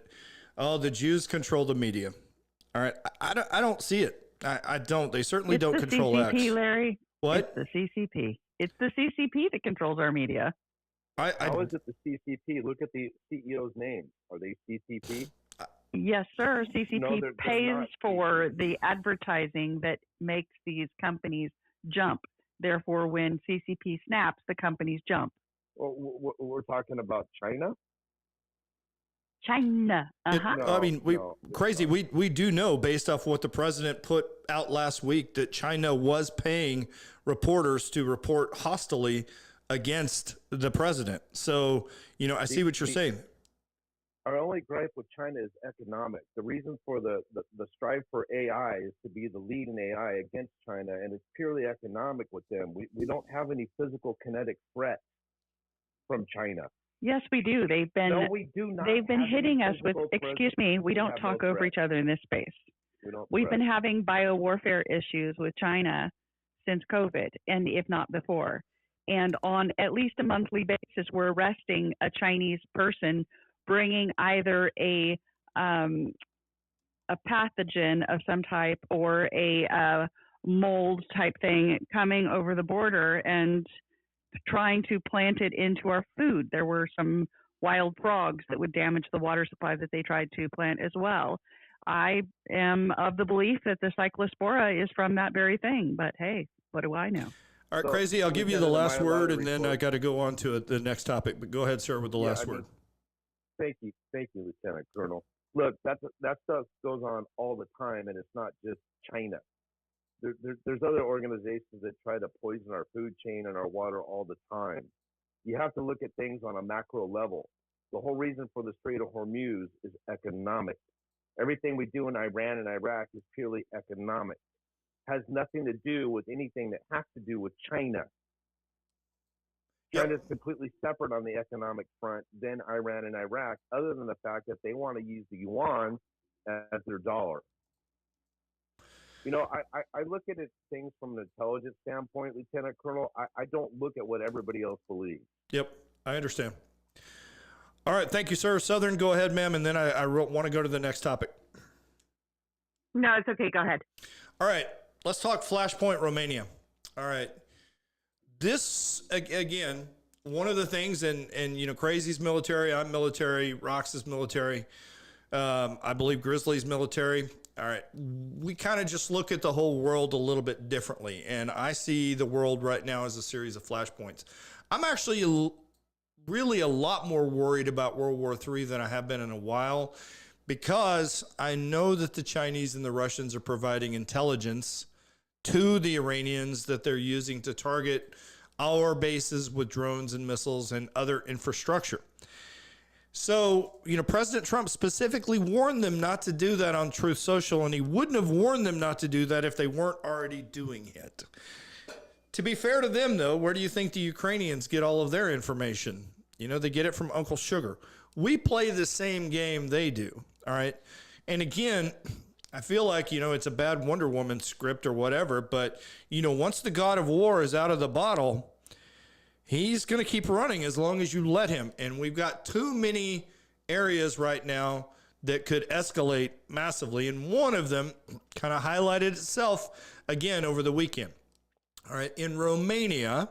the Jews control the media. All right. I don't see it. I don't. They certainly don't control X. It's the CCP, X. Larry. What? It's the CCP. It's the CCP that controls our media. How is it the CCP? Look at the CEO's name. Are they CCP? Yes, sir. CCP No, they're pays not for CCP. the advertising that makes these companies jump. Therefore, when CCP snaps, the companies jump. Well, we're talking about China? China. Uh-huh. Crazy. We do know, based off what the president put out last week, that China was paying reporters to report hostilely against the president. So, I see what you're saying. Our only gripe with China is economic. The reason for the strive for AI is to be the lead in AI against China, and it's purely economic with them. We don't have any physical kinetic threat from China. Yes, we do. They've been No, we do not. they've been have hitting any us with, physical excuse presence. me, we don't have talk no over threat. each other in this space. We don't We've threat. been having biowarfare issues with China since COVID, and if not before. And on at least a monthly basis, we're arresting a Chinese person bringing either a pathogen of some type or a mold type thing coming over the border and trying to plant it into our food. There were some wild frogs that would damage the water supply that they tried to plant as well. I am of the belief that the cyclospora is from that very thing, but hey, what do I know? All right, So, Crazy, I'll give you the last am I allowed word, to and then I report? got to go on to the next topic. But go ahead, sir, with the last word. Thank you, Lieutenant Colonel. Look, that stuff goes on all the time, and it's not just China. There's other organizations that try to poison our food chain and our water all the time. You have to look at things on a macro level. The whole reason for the Strait of Hormuz is economic. Everything we do in Iran and Iraq is purely economic. Has nothing to do with anything that has to do with China. Yep. China's completely separate on the economic front than Iran and Iraq, other than the fact that they want to use the yuan as their dollar. I look at things from an intelligence standpoint, Lieutenant Colonel. I don't look at what everybody else believes. Yep, I understand. All right, thank you, sir. Southern, go ahead, ma'am, and then I want to go to the next topic. No, it's okay. Go ahead. All right, let's talk Flashpoint Romania. All right. This, again, one of the things, and Crazy's military, I'm military, Rox is military, I believe Grizzly's military. All right, we kind of just look at the whole world a little bit differently, and I see the world right now as a series of flashpoints. I'm actually really a lot more worried about World War III than I have been in a while, because I know that the Chinese and the Russians are providing intelligence to the Iranians that they're using to target our bases with drones and missiles and other infrastructure. So, President Trump specifically warned them not to do that on Truth Social, and he wouldn't have warned them not to do that if they weren't already doing it. To be fair to them, though, where do you think the Ukrainians get all of their information? They get it from Uncle Sugar. We play the same game they do, all right? And again, I feel like, it's a bad Wonder Woman script or whatever, but, once the God of War is out of the bottle, he's going to keep running as long as you let him. And we've got too many areas right now that could escalate massively. And one of them kind of highlighted itself again over the weekend. All right. In Romania,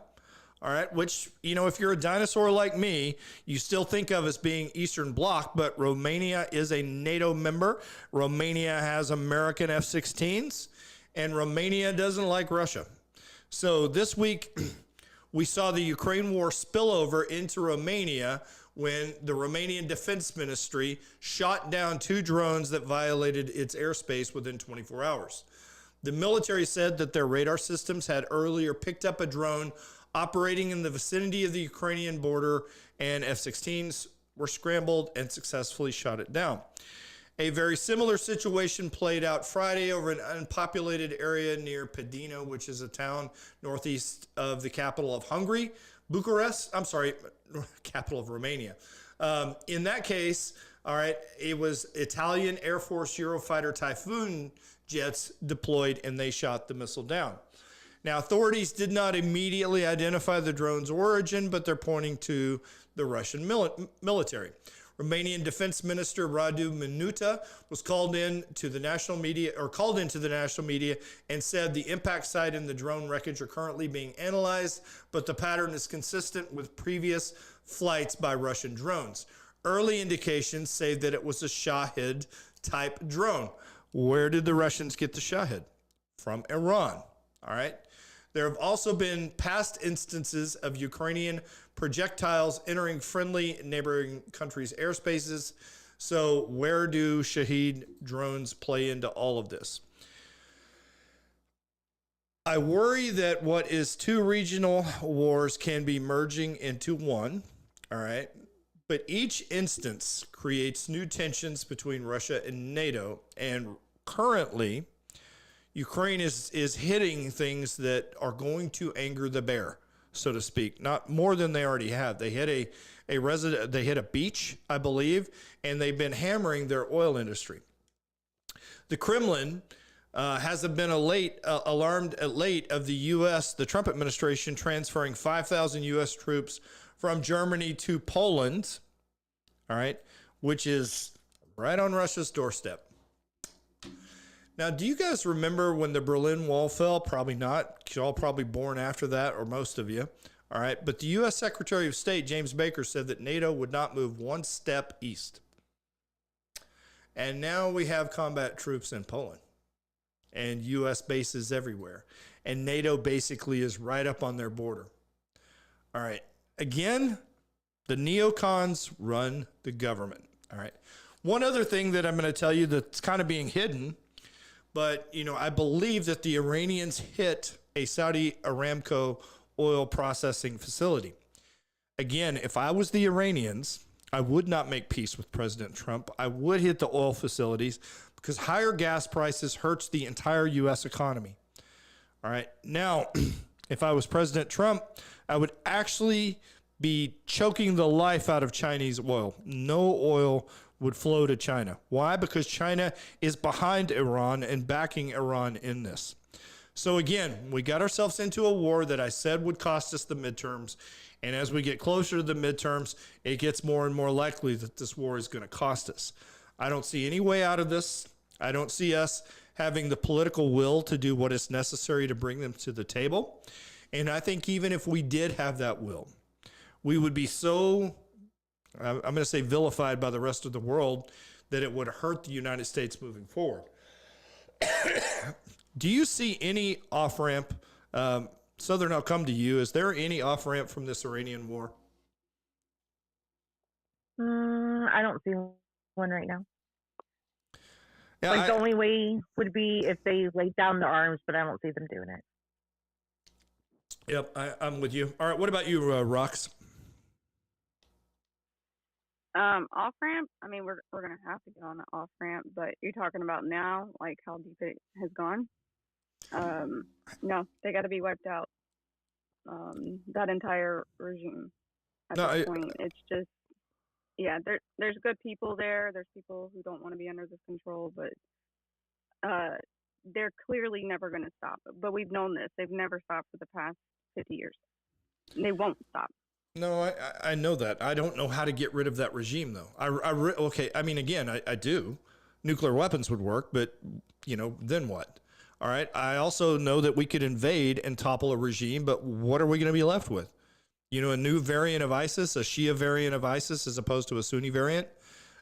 All right, which, if you're a dinosaur like me, you still think of as being Eastern Bloc, but Romania is a NATO member. Romania has American F-16s, and Romania doesn't like Russia. So this week, we saw the Ukraine war spill over into Romania when the Romanian Defense Ministry shot down 2 drones that violated its airspace within 24 hours. The military said that their radar systems had earlier picked up a drone operating in the vicinity of the Ukrainian border, and F-16s were scrambled and successfully shot it down. A very similar situation played out Friday over an unpopulated area near Pedino, which is a town northeast of the capital of Hungary, capital of Romania. In that case, all right, it was Italian Air Force Eurofighter Typhoon jets deployed, and they shot the missile down. Now, authorities did not immediately identify the drone's origin, but they're pointing to the Russian military. Romanian Defense Minister Radu Minuta was called into the national media and said the impact site and the drone wreckage are currently being analyzed, but the pattern is consistent with previous flights by Russian drones. Early indications say that it was a Shahed type drone. Where did the Russians get the Shahed? From Iran. All right. There have also been past instances of Ukrainian projectiles entering friendly neighboring countries' airspaces. So where do Shahed drones play into all of this? I worry that what is 2 regional wars can be merging into one. All right. But each instance creates new tensions between Russia and NATO. And currently, Ukraine is hitting things that are going to anger the bear, so to speak, not more than they already have. They hit they hit a beach, I believe, and they've been hammering their oil industry. The Kremlin hasn't been alarmed of the U.S., the Trump administration transferring 5,000 U.S. troops from Germany to Poland, all right, which is right on Russia's doorstep. Now, do you guys remember when the Berlin Wall fell? Probably not. You're all probably born after that, or most of you. All right. But the U.S. Secretary of State, James Baker, said that NATO would not move one step east. And now we have combat troops in Poland and U.S. bases everywhere. And NATO basically is right up on their border. All right. Again, the neocons run the government. All right. One other thing that I'm going to tell you that's kind of being hidden, but, I believe that the Iranians hit a Saudi Aramco oil processing facility. Again, if I was the Iranians, I would not make peace with President Trump. I would hit the oil facilities because higher gas prices hurts the entire U.S. economy. All right. Now, if I was President Trump, I would actually be choking the life out of Chinese oil. No oil would flow to China. Why? Because China is behind Iran and backing Iran in this. So again, we got ourselves into a war that I said would cost us the midterms. And as we get closer to the midterms, it gets more and more likely that this war is going to cost us. I don't see any way out of this. I don't see us having the political will to do what is necessary to bring them to the table. And I think even if we did have that will, we would be so, I'm going to say, vilified by the rest of the world that it would hurt the United States moving forward. Do you see any off-ramp? Southern, I'll come to you. Is there any off-ramp from this Iranian war? I don't see one right now. Yeah, the only way would be if they laid down their arms, but I don't see them doing it. Yep, I'm with you. All right, what about you, Rox? Off ramp. I mean, we're gonna have to get on the off ramp, but you're talking about now, like how deep it has gone. No, they got to be wiped out. That entire regime. At this point, it's just, yeah. There's good people there. There's people who don't want to be under this control, but they're clearly never going to stop. But we've known this. They've never stopped for the past 50 years. They won't stop. No, I know that. I don't know how to get rid of that regime, though. Okay, I mean, again, I do. Nuclear weapons would work, but, then what? All right. I also know that we could invade and topple a regime, but what are we going to be left with? a new variant of ISIS, a Shia variant of ISIS, as opposed to a Sunni variant.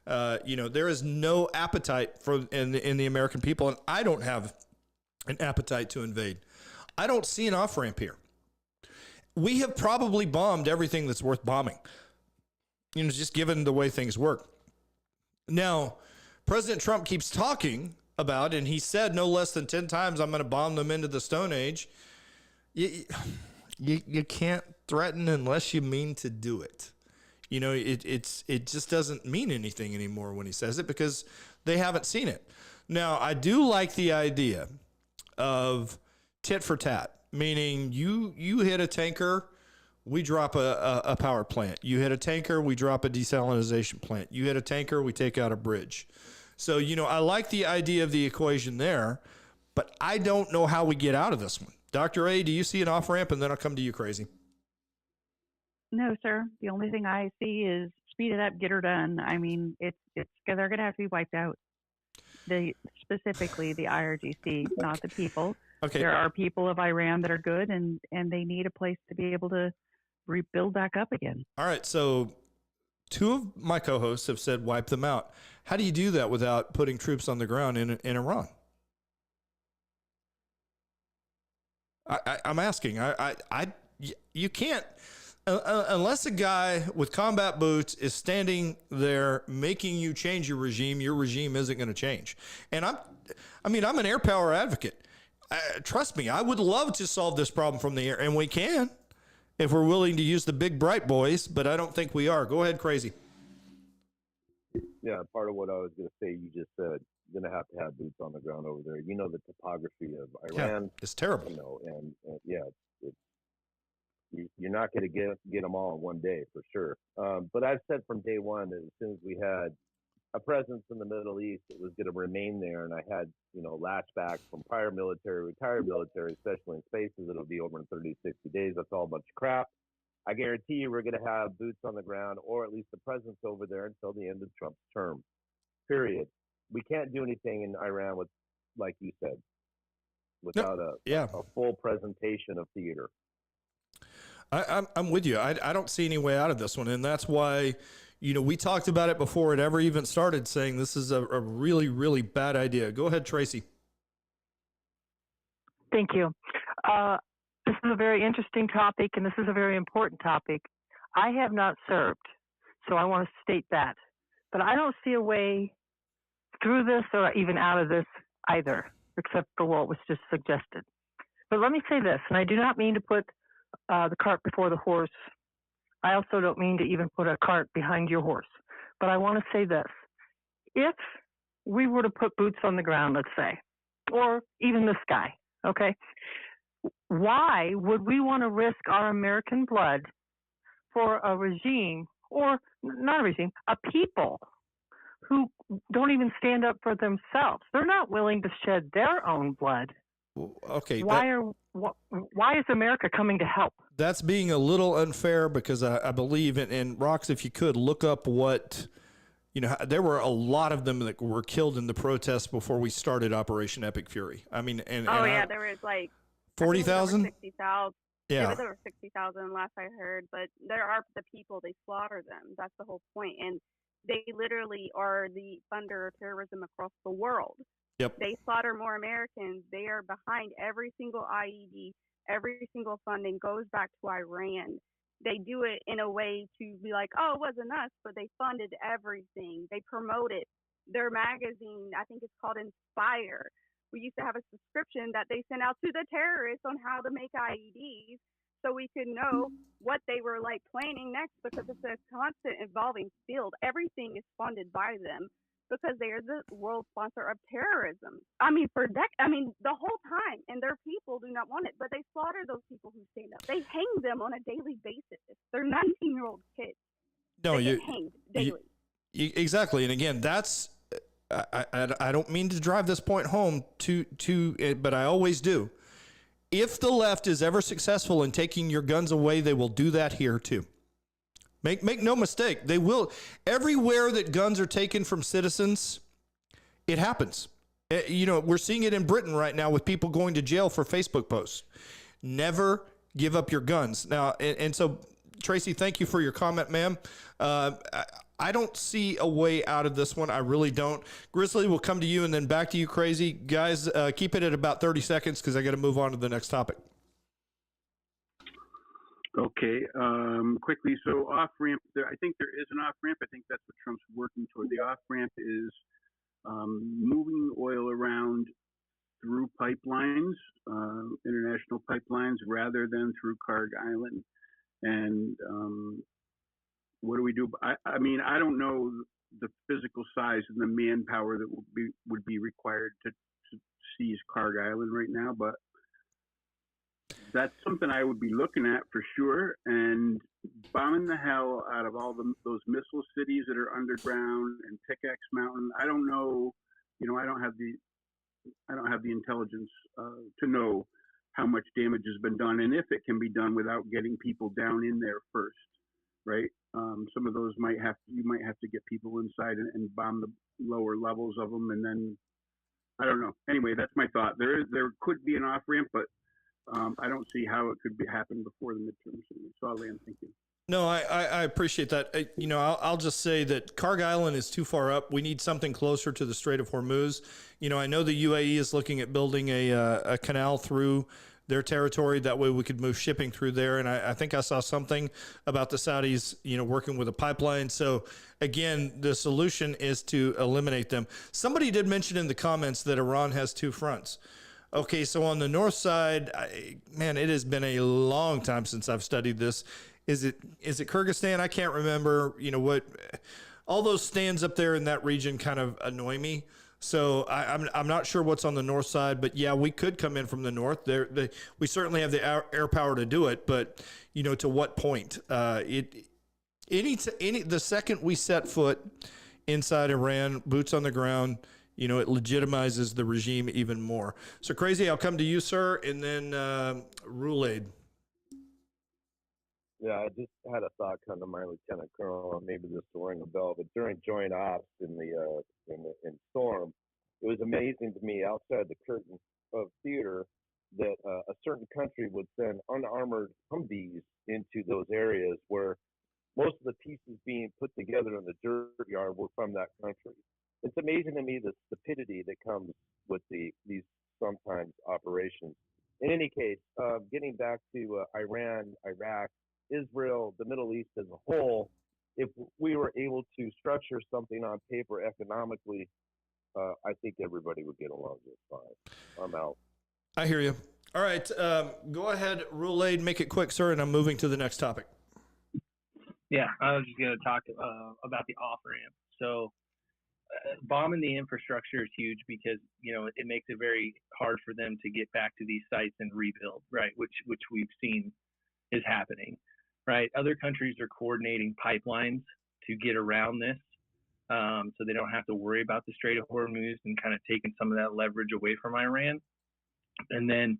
There is no appetite in the American people, and I don't have an appetite to invade. I don't see an off-ramp here. We have probably bombed everything that's worth bombing, just given the way things work. Now, President Trump keeps talking about, and he said no less than 10 times, I'm going to bomb them into the Stone Age. You can't threaten unless you mean to do it. It just doesn't mean anything anymore when he says it, because they haven't seen it. Now, I do like the idea of tit for tat, meaning you hit a tanker, we drop a power plant. You hit a tanker, we drop a desalinization plant. You hit a tanker, we take out a bridge. So, I like the idea of the equation there, but I don't know how we get out of this one. Dr. A, do you see an off-ramp? And then I'll come to you, Crazy. No, sir. The only thing I see is speed it up, get her done. I mean, they're going to have to be wiped out. Specifically the IRGC, not the people. Okay. There are people of Iran that are good, and they need a place to be able to rebuild back up again. All right. So 2 of my co-hosts have said wipe them out. How do you do that without putting troops on the ground in Iran? I'm asking. You can't, unless a guy with combat boots is standing there making you change your regime isn't going to change. And I'm an air power advocate. Trust me, I would love to solve this problem from the air, and we can if we're willing to use the big bright boys, but I don't think we are. Go ahead, Crazy. Yeah, part of what I was going to say, you just said, you're going to have boots on the ground over there. The topography of Iran. Yeah, it's terrible. And you're not going to get them all in one day for sure. But I've said from day one that as soon as we had a presence in the Middle East, it was going to remain there. And I had, lashbacks from prior military, retired military, especially in spaces, it'll be over in 30, 60 days. That's all a bunch of crap. I guarantee you we're going to have boots on the ground, or at least a presence over there until the end of Trump's term, period. We can't do anything in Iran with, like you said, without a full presentation of theater. I'm with you. I don't see any way out of this one. And that's why, we talked about it before it ever even started, saying this is a really, really bad idea. Go ahead, Tracy. Thank you. This is a very interesting topic, and this is a very important topic. I have not served, so I want to state that. But I don't see a way through this or even out of this either, except for what was just suggested. But let me say this, and I do not mean to put the cart before the horse. I also don't mean to even put a cart behind your horse. But I want to say this. If we were to put boots on the ground, let's say, or even this guy, okay, why would we want to risk our American blood for a regime, or not a regime, a people who don't even stand up for themselves? They're not willing to shed their own blood. Okay. Why is America coming to help? That's being a little unfair, because I believe, and Rox, if you could look up what, there were a lot of them that were killed in the protests before we started Operation Epic Fury. I mean, there was like 40,000? 60,000. Yeah. There were 60,000 last I heard, but there are the people, they slaughter them. That's the whole point. And they literally are the funder of terrorism across the world. Yep. They slaughter more Americans. They are behind every single IED. Every single funding goes back to Iran. They do it in a way to be like, oh, it wasn't us, but they funded everything. They promoted their magazine. I think it's called Inspire. We used to have a subscription that they sent out to the terrorists on how to make IEDs, so we could know what they were like planning next, because it's a constant evolving field. Everything is funded by them, because they are the world sponsor of terrorism. The whole time, and their people do not want it, but they slaughter those people who stand up. They hang them on a daily basis. They're 19-year-old kids. No, they get hanged daily. Exactly, and again, that's. I don't mean to drive this point home but I always do. If the left is ever successful in taking your guns away, they will do that here too. Make no mistake, they will. Everywhere that guns are taken from citizens, it happens. We're seeing it in Britain right now with people going to jail for Facebook posts. Never give up your guns. Now, and so Tracy, thank you for your comment, ma'am. I don't see a way out of this one. I really don't. Grizzly, we'll come to you and then back to you, Crazy. Guys, keep it at about 30 seconds because I got to move on to the next topic. Okay, quickly. So off ramp, I think there is an off ramp. I think that's what Trump's working toward. The off ramp is moving oil around through pipelines, international pipelines, rather than through Carg Island. And what do we do? I mean, I don't know the physical size and the manpower that would be required to seize Carg Island right now, but that's something I would be looking at for sure. And bombing the hell out of all those missile cities that are underground and Pickaxe Mountain. I don't know. I don't have the intelligence to know how much damage has been done and if it can be done without getting people down in there first, right? Some of those you might have to get people inside and bomb the lower levels of them, and then I don't know. Anyway, that's my thought. There could be an off ramp, but I don't see how it could happen before the midterms. So I'll land. Thank you. No, I appreciate that. I'll just say that Carg Island is too far up. We need something closer to the Strait of Hormuz. I know the UAE is looking at building a canal through their territory. That way we could move shipping through there. And I think I saw something about the Saudis, working with a pipeline. So again, the solution is to eliminate them. Somebody did mention in the comments that Iran has two fronts. Okay, so on the north side, it has been a long time since I've studied this. Is it Kyrgyzstan? I can't remember. What all those stands up there in that region kind of annoy me. So I'm not sure what's on the north side, but yeah, we could come in from the north. We certainly have the air power to do it, but to what point? The second we set foot inside Iran, boots on the ground, it legitimizes the regime even more. So Crazy, I'll come to you, sir, and then Roulade. Yeah, I just had a thought come to my lieutenant colonel, and maybe this will ring a bell. But during joint ops in Storm, it was amazing to me outside the curtain of theater that a certain country would send unarmored Humvees into those areas where most of the pieces being put together in the dirt yard were from that country. It's amazing to me the stupidity that comes with these sometimes operations. In any case, getting back to Iran, Iraq, Israel, the Middle East as a whole, if we were able to structure something on paper economically, I think everybody would get along just fine. I'm out. I hear you. All right, go ahead, Roulade, make it quick, sir, and I'm moving to the next topic. Yeah, I was just going to talk about the off-ramp. So bombing the infrastructure is huge because, it makes it very hard for them to get back to these sites and rebuild, right, which we've seen is happening. Right. Other countries are coordinating pipelines to get around this, so they don't have to worry about the Strait of Hormuz and kind of taking some of that leverage away from Iran. And then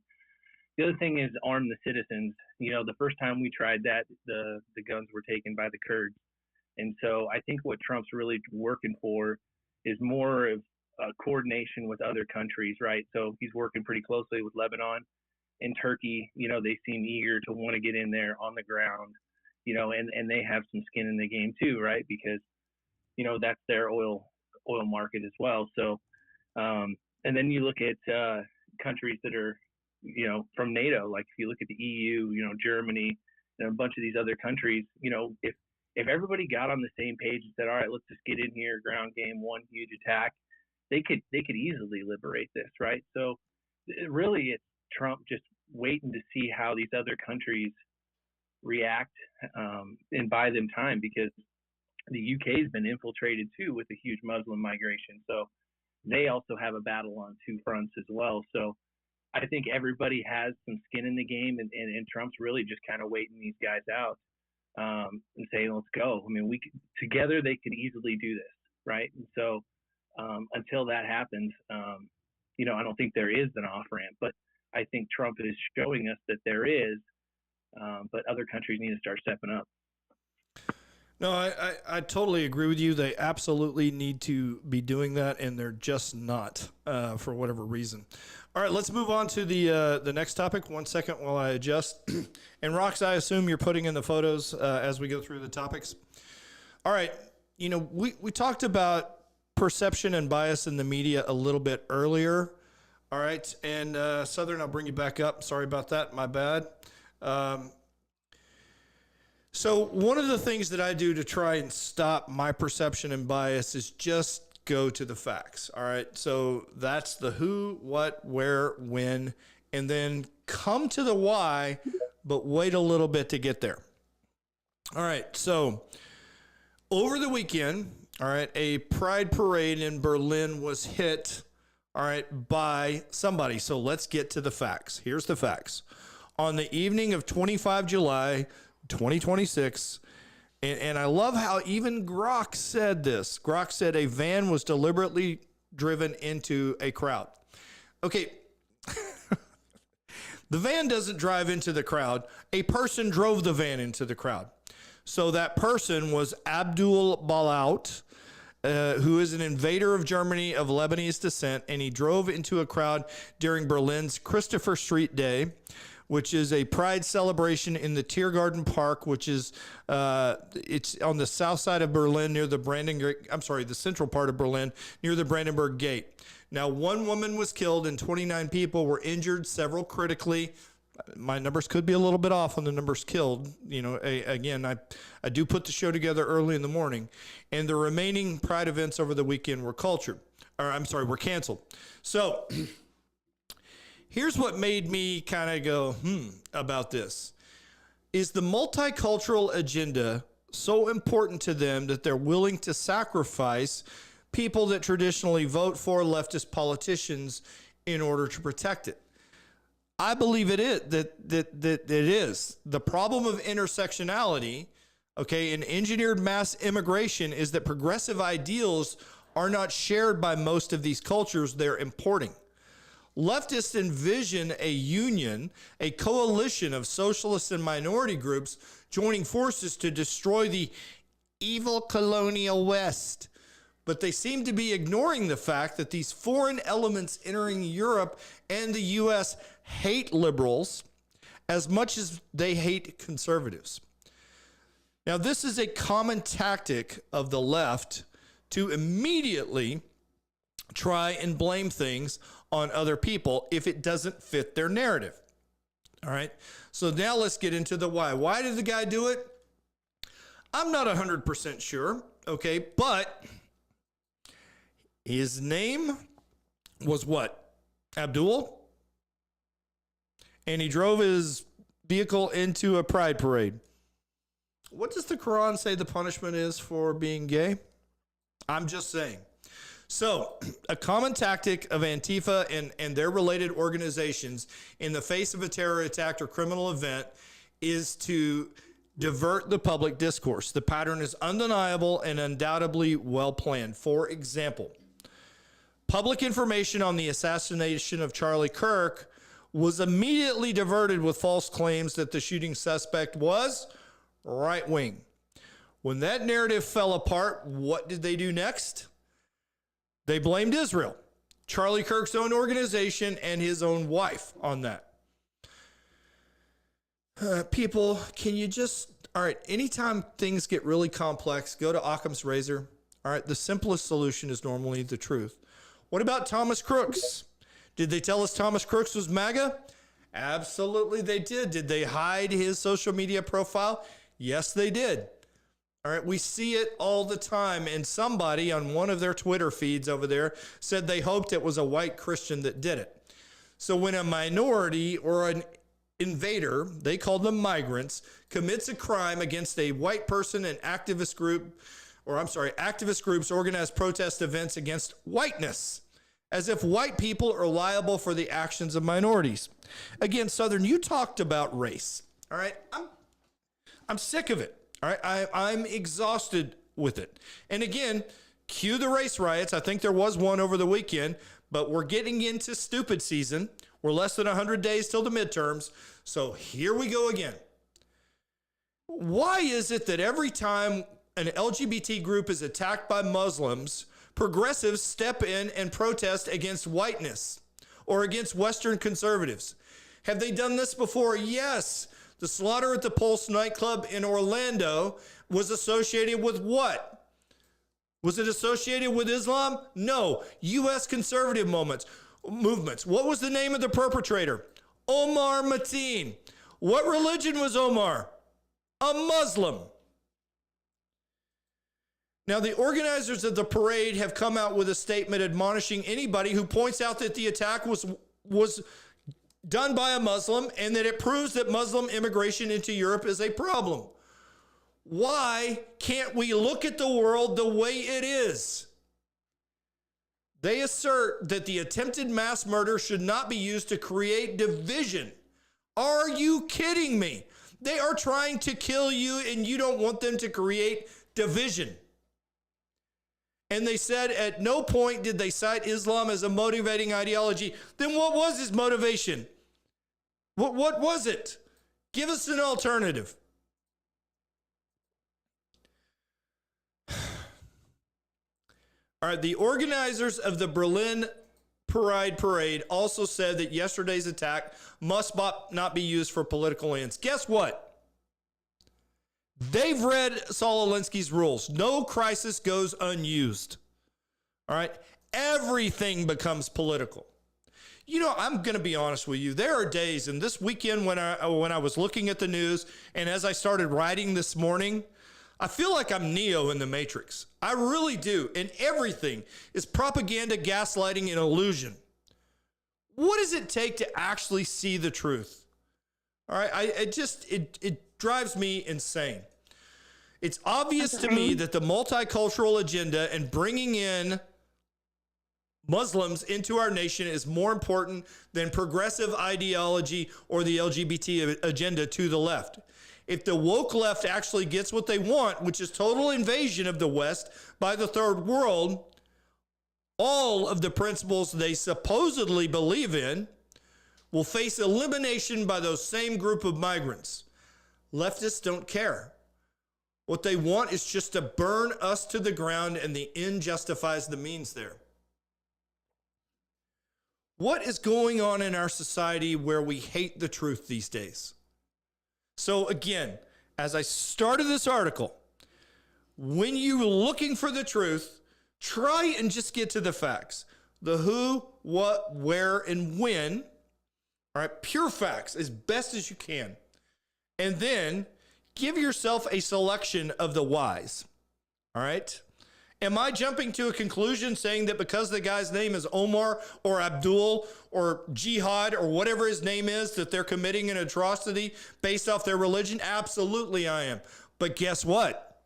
the other thing is arm the citizens. The first time we tried that, the guns were taken by the Kurds. And so I think what Trump's really working for is more of coordination with other countries, right? So he's working pretty closely with Lebanon. In Turkey, they seem eager to want to get in there on the ground, and they have some skin in the game too, right? Because, that's their oil market as well. So, and then you look at countries that are, from NATO, like if you look at the EU, Germany, and a bunch of these other countries, if everybody got on the same page and said, all right, let's just get in here, ground game, one huge attack, they could easily liberate this, right? So really it's Trump just waiting to see how these other countries react and buy them time, because the UK has been infiltrated too with a huge Muslim migration. So they also have a battle on two fronts as well. So I think everybody has some skin in the game, and Trump's really just kind of waiting these guys out and saying, let's go. I mean, together they could easily do this, right? And so until that happens, I don't think there is an off-ramp, but I think Trump is showing us that there is, but other countries need to start stepping up. No, I totally agree with you. They absolutely need to be doing that, and they're just not for whatever reason. All right, let's move on to the next topic. 1 second while I adjust. And Rox, I assume you're putting in the photos as we go through the topics. All right, you know, we talked about perception and bias in the media a little bit earlier. All right, and Southern, I'll bring you back up. Sorry about that, my bad. So one of the things that I do to try and stop my perception and bias is just go to the facts. All right. So that's the who, what, where, when, and then come to the why, but wait a little bit to get there. All right. So over the weekend, all right, a pride parade in Berlin was hit, all right, by somebody. So let's get to the facts. Here's the facts. On the evening of 25 July, 2026, and I love how even Grok said this. Grok said a van was deliberately driven into a crowd. Okay, the van doesn't drive into the crowd. A person drove the van into the crowd. So that person was Abdul Balaut, who is an invader of Germany of Lebanese descent, and he drove into a crowd during Berlin's Christopher Street Day, which is a pride celebration in the Tiergarten Park, which is it's on the south side of Berlin near the the central part of Berlin near the Brandenburg Gate. Now, one woman was killed and 29 people were injured, several critically. My numbers could be a little bit off on the numbers killed. You know, again, I do put the show together early in the morning, and the remaining pride events over the weekend were were canceled. So here's what made me kind of go, about this. Is the multicultural agenda so important to them that they're willing to sacrifice people that traditionally vote for leftist politicians in order to protect it? I believe it is, that it is. The problem of intersectionality, okay, and engineered mass immigration is that progressive ideals are not shared by most of these cultures they're importing. Leftists envision a union, a coalition of socialists and minority groups joining forces to destroy the evil colonial West. But they seem to be ignoring the fact that these foreign elements entering Europe and the U.S. hate liberals as much as they hate conservatives. Now, this is a common tactic of the left to immediately try and blame things on other people if it doesn't fit their narrative. All right. So now let's get into the why. Why did the guy do it? I'm not 100% sure. Okay. But his name was what? Abdul. And he drove his vehicle into a pride parade. What does the Quran say the punishment is for being gay? I'm just saying. So, a common tactic of Antifa and their related organizations in the face of a terror attack or criminal event is to divert the public discourse. The pattern is undeniable and undoubtedly well planned. For example, public information on the assassination of Charlie Kirk was immediately diverted with false claims that the shooting suspect was right wing. When that narrative fell apart, what did they do next? They blamed Israel, Charlie Kirk's own organization, and his own wife on that. People, can you just, all right, anytime things get really complex, go to Occam's razor. All right, the simplest solution is normally the truth. What about Thomas Crooks? Did they tell us Thomas Crooks was MAGA? Absolutely they did. Did they hide his social media profile? Yes, they did. All right, we see it all the time, and somebody on one of their Twitter feeds over there said they hoped it was a white Christian that did it. So when a minority or an invader, they call them migrants, commits a crime against a white person, an activist groups organize protest events against whiteness, as if white people are liable for the actions of minorities. Again, Southern, you talked about race. All right, I'm sick of it. All right, I'm exhausted with it. And again, cue the race riots. I think there was one over the weekend, but we're getting into stupid season. We're less than 100 days till the midterms. So here we go again. Why is it that every time an LGBT group is attacked by Muslims, progressives step in and protest against whiteness or against Western conservatives. Have they done this before? Yes. The slaughter at the Pulse nightclub in Orlando was associated with what? Was it associated with Islam? No. U.S. conservative movements. What was the name of the perpetrator? Omar Mateen. What religion was Omar? A Muslim. Now, the organizers of the parade have come out with a statement admonishing anybody who points out that the attack was done by a Muslim and that it proves that Muslim immigration into Europe is a problem. Why can't we look at the world the way it is? They assert that the attempted mass murder should not be used to create division. Are you kidding me? They are trying to kill you and you don't want them to create division. And they said at no point did they cite Islam as a motivating ideology. Then what was his motivation? What was it? Give us an alternative. All right, the organizers of the Berlin Parade also said that yesterday's attack must not be used for political ends. Guess what? They've read Saul Alinsky's rules. No crisis goes unused. All right? Everything becomes political. You know, I'm going to be honest with you. There are days, and this weekend when I was looking at the news and as I started writing this morning, I feel like I'm Neo in the Matrix. I really do. And everything is propaganda, gaslighting, and illusion. What does it take to actually see the truth? All right. It drives me insane. It's obvious to me that the multicultural agenda and bringing in Muslims into our nation is more important than progressive ideology or the LGBT agenda to the left. If the woke left actually gets what they want, which is total invasion of the West by the third world, all of the principles they supposedly believe in will face elimination by those same group of migrants. Leftists don't care. What they want is just to burn us to the ground, and the end justifies the means there. What is going on in our society where we hate the truth these days? So again, as I started this article, when you're looking for the truth, try and just get to the facts. The who, what, where, and when. All right, pure facts as best as you can. And then give yourself a selection of the whys. All right? Am I jumping to a conclusion saying that because the guy's name is Omar or Abdul or Jihad or whatever his name is, that they're committing an atrocity based off their religion? Absolutely I am. But guess what?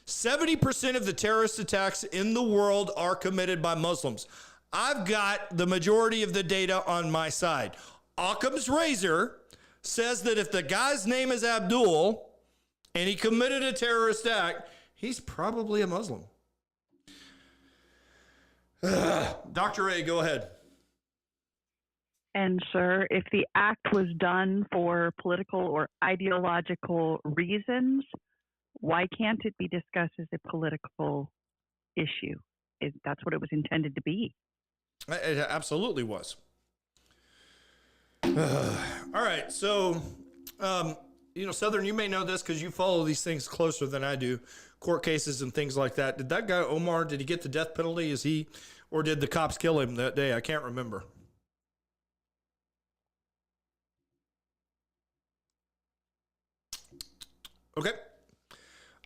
70% of the terrorist attacks in the world are committed by Muslims. I've got the majority of the data on my side. Occam's razor says that if the guy's name is Abdul and he committed a terrorist act, he's probably a Muslim. Dr. A, go ahead. And, sir, if the act was done for political or ideological reasons, why can't it be discussed as a political issue? That's what it was intended to be. It absolutely was. All right. So, Southern, you may know this because you follow these things closer than I do. Court cases and things like that. Did that guy, Omar, did he get the death penalty? Or did the cops kill him that day? I can't remember. Okay.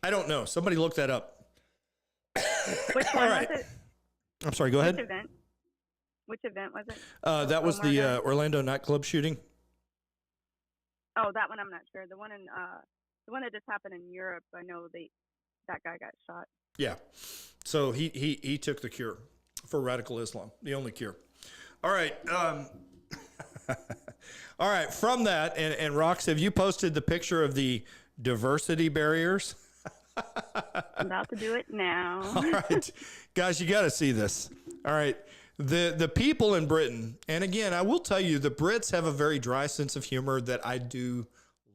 I don't know. Somebody look that up. Which one was it? I'm sorry, go ahead. Which event was it? That was the Orlando nightclub shooting. Oh, that one I'm not sure. The one that just happened in Europe, I know that guy got shot. Yeah. So he took the cure for radical Islam, the only cure. All right. All right. From that, and Rox, have you posted the picture of the diversity barriers? I'm about to do it now. All right. Guys, you got to see this. All right. The people in Britain, and again, I will tell you, the Brits have a very dry sense of humor that I do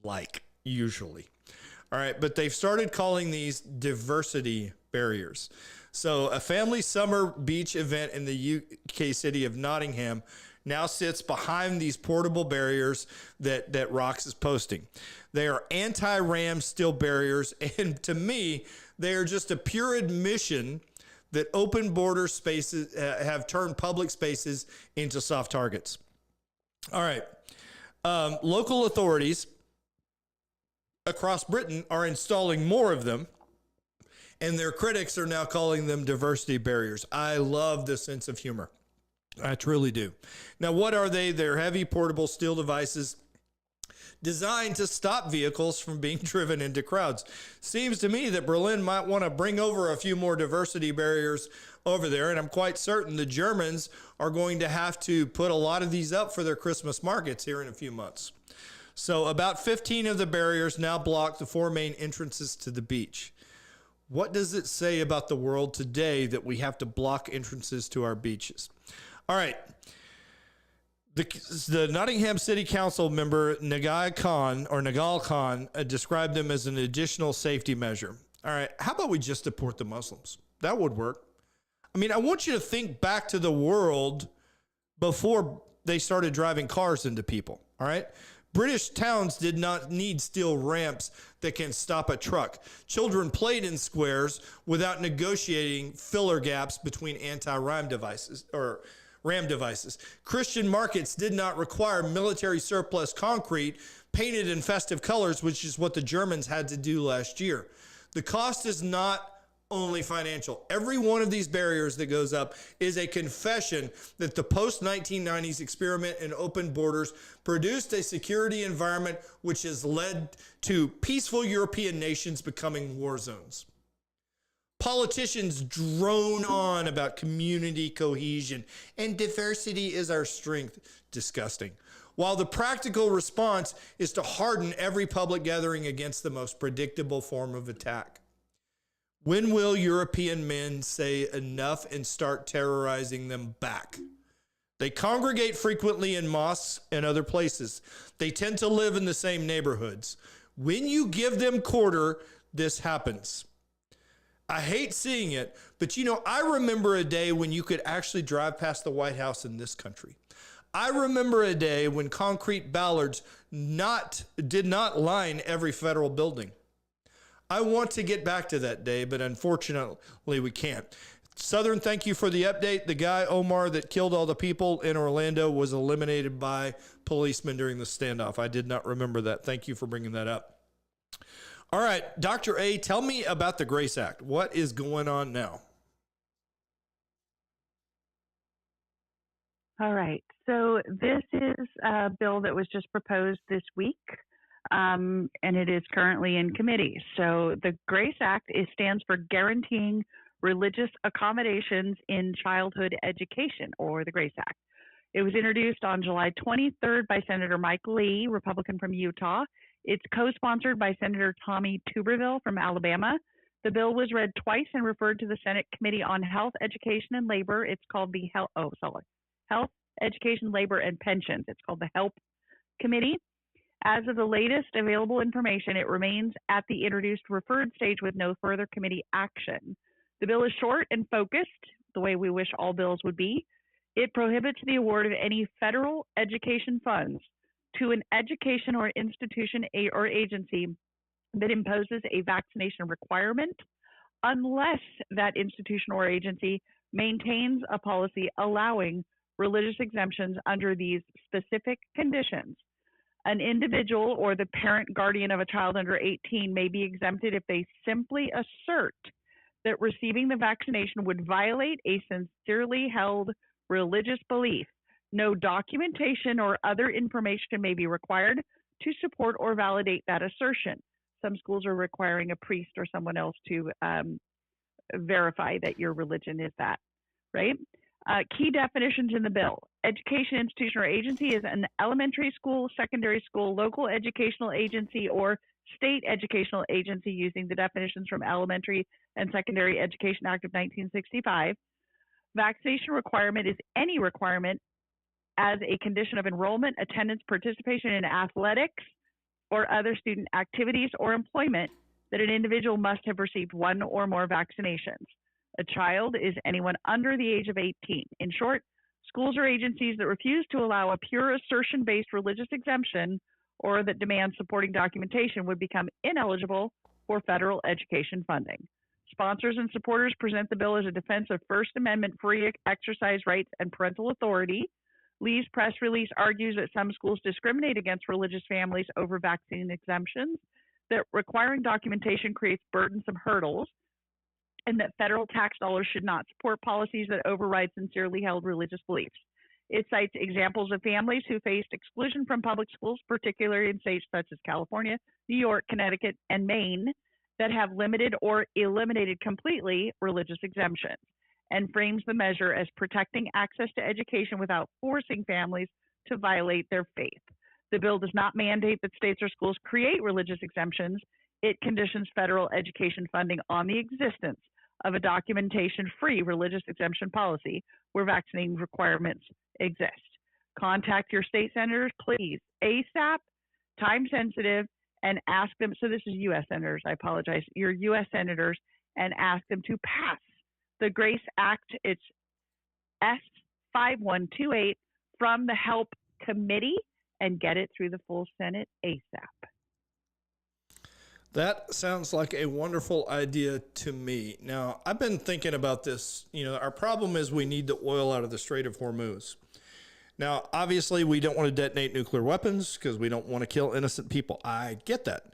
like, usually. All right, but they've started calling these diversity barriers. So a family summer beach event in the UK city of Nottingham now sits behind these portable barriers that ROX is posting. They are anti-ram steel barriers, and to me, they are just a pure admission that open border spaces have turned public spaces into soft targets. All right. Local authorities across Britain are installing more of them, and their critics are now calling them diversity barriers. I love this sense of humor. I truly do. Now, what are they? They're heavy portable steel devices designed to stop vehicles from being driven into crowds. Seems to me that Berlin might want to bring over a few more diversity barriers over there, and I'm quite certain the Germans are going to have to put a lot of these up for their Christmas markets here in a few months. So about 15 of the barriers now block the 4 main entrances to the beach. What does it say about the world today that we have to block entrances to our beaches? All right. The Nottingham City Council member Nagal Khan described them as an additional safety measure. All right. How about we just deport the Muslims? That would work. I mean, I want you to think back to the world before they started driving cars into people. All right. British towns did not need steel ramps that can stop a truck. Children played in squares without negotiating filler gaps between anti-ram devices or ram devices. Christian markets did not require military surplus concrete painted in festive colors, which is what the Germans had to do last year. The cost is not only financial. Every one of these barriers that goes up is a confession that the post-1990s experiment in open borders produced a security environment which has led to peaceful European nations becoming war zones. Politicians drone on about community cohesion and diversity is our strength. Disgusting. While the practical response is to harden every public gathering against the most predictable form of attack. When will European men say enough and start terrorizing them back? They congregate frequently in mosques and other places. They tend to live in the same neighborhoods. When you give them quarter, this happens. I hate seeing it, but I remember a day when you could actually drive past the White House in this country. I remember a day when concrete ballards did not line every federal building. I want to get back to that day, but unfortunately we can't. Southern, thank you for the update. The guy, Omar, that killed all the people in Orlando was eliminated by policemen during the standoff. I did not remember that. Thank you for bringing that up. All right, Dr. A, tell me about the Grace Act. What is going on now? All right. So this is a bill that was just proposed this week. And it is currently in committee. So the GRACE Act stands for Guaranteeing Religious Accommodations in Childhood Education, or the GRACE Act. It was introduced on July 23rd by Senator Mike Lee, Republican from Utah. It's co-sponsored by Senator Tommy Tuberville from Alabama. The bill was read twice and referred to the Senate Committee on Health, Education, and Labor. It's called the Health, Education, Labor, and Pensions. It's called the HELP Committee. As of the latest available information, it remains at the introduced referred stage with no further committee action. The bill is short and focused, the way we wish all bills would be. It prohibits the award of any federal education funds to an education or institution or agency that imposes a vaccination requirement unless that institution or agency maintains a policy allowing religious exemptions under these specific conditions. An individual or the parent guardian of a child under 18 may be exempted if they simply assert that receiving the vaccination would violate a sincerely held religious belief. No documentation or other information may be required to support or validate that assertion. Some schools are requiring a priest or someone else to verify that your religion is that, right? Key definitions in the bill. Education institution or agency is an elementary school, secondary school, local educational agency, or state educational agency using the definitions from Elementary and Secondary Education Act of 1965. Vaccination requirement is any requirement as a condition of enrollment, attendance, participation in athletics, or other student activities or employment that an individual must have received one or more vaccinations. A child is anyone under the age of 18. In short, schools or agencies that refuse to allow a pure assertion-based religious exemption or that demand supporting documentation would become ineligible for federal education funding. Sponsors and supporters present the bill as a defense of First Amendment free exercise rights and parental authority. Lee's press release argues that some schools discriminate against religious families over vaccine exemptions, that requiring documentation creates burdensome hurdles, and that federal tax dollars should not support policies that override sincerely held religious beliefs. It cites examples of families who faced exclusion from public schools, particularly in states such as California, New York, Connecticut, and Maine, that have limited or eliminated completely religious exemptions, and frames the measure as protecting access to education without forcing families to violate their faith. The bill does not mandate that states or schools create religious exemptions. It conditions federal education funding on the existence of a documentation-free religious exemption policy where vaccine requirements exist. Contact your state senators, please, ASAP, time-sensitive, and ask them, so this is U.S. senators, I apologize, your U.S. senators, and ask them to pass the GRACE Act. It's S5128 from the Help Committee and get it through the full Senate ASAP. That sounds like a wonderful idea to me. Now, I've been thinking about this. You know, our problem is we need the oil out of the Strait of Hormuz. Now, obviously, we don't want to detonate nuclear weapons because we don't want to kill innocent people. I get that.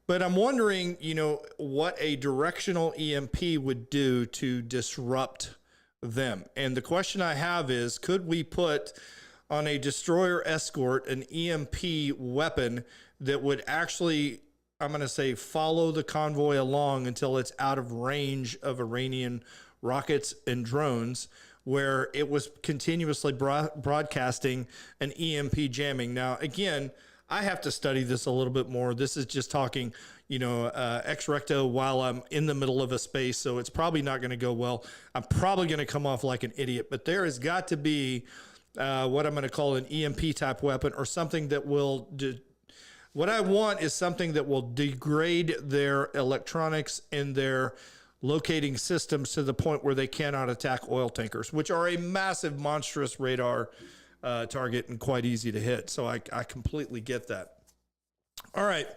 But I'm wondering, you know, what a directional EMP would do to disrupt them. And the question I have is, could we put on a destroyer escort an EMP weapon that would actually, I'm going to say, follow the convoy along until it's out of range of Iranian rockets and drones, where it was continuously broadcasting an EMP jamming. Now, again, I have to study this a little bit more. This is just talking, you know, ex recto while I'm in the middle of a space, so it's probably not going to go well. I'm probably going to come off like an idiot, but there has got to be what I'm going to call an EMP type weapon, or something that will what I want is something that will degrade their electronics and their locating systems to the point where they cannot attack oil tankers, which are a massive, monstrous radar target and quite easy to hit. So I completely get that. All right.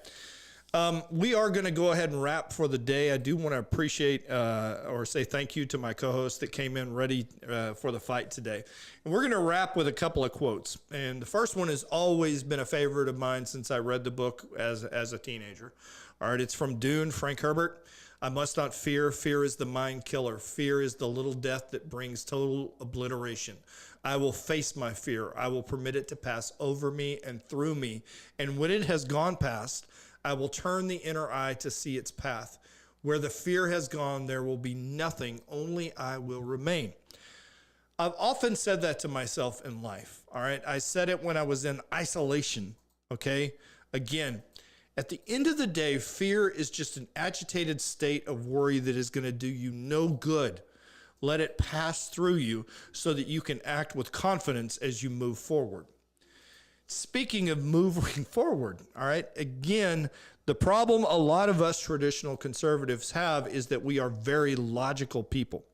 We are going to go ahead and wrap for the day. I do want to appreciate or say thank you to my co-host that came in ready for the fight today. And we're going to wrap with a couple of quotes. And the first one has always been a favorite of mine since I read the book as a teenager. All right. It's from Dune, Frank Herbert. I must not fear. Fear is the mind killer. Fear is the little death that brings total obliteration. I will face my fear. I will permit it to pass over me and through me. And when it has gone past, I will turn the inner eye to see its path. Where the fear has gone, there will be nothing. Only I will remain. I've often said that to myself in life. All right. I said it when I was in isolation. Okay. Again, at the end of the day, fear is just an agitated state of worry that is going to do you no good. Let it pass through you so that you can act with confidence as you move forward. Speaking of moving forward, all right, again, the problem a lot of us traditional conservatives have is that we are very logical people.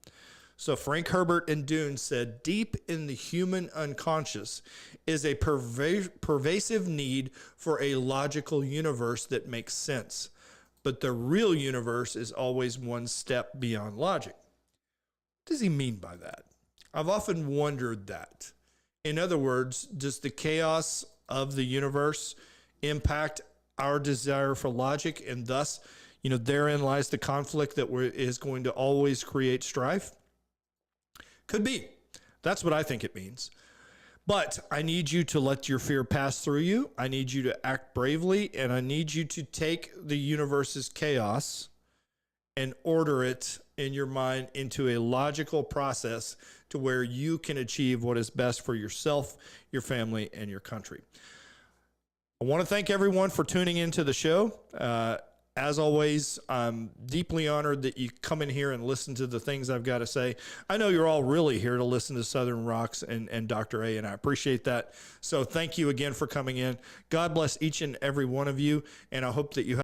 So Frank Herbert in Dune said, deep in the human unconscious is a pervasive need for a logical universe that makes sense. But the real universe is always one step beyond logic. What does he mean by that? I've often wondered that. In other words, does the chaos of the universe impact our desire for logic, and thus, you know, therein lies the conflict that is going to always create strife? Could be. That's what I think it means. But I need you to let your fear pass through you. I need you to act bravely, and I need you to take the universe's chaos and order it in your mind into a logical process to where you can achieve what is best for yourself, your family, and your country. I want to thank everyone for tuning into the show. As always, I'm deeply honored that you come in here and listen to the things I've got to say. I know you're all really here to listen to Southern Rocks and Dr. A, and I appreciate that. So thank you again for coming in. God bless each and every one of you, and I hope that you have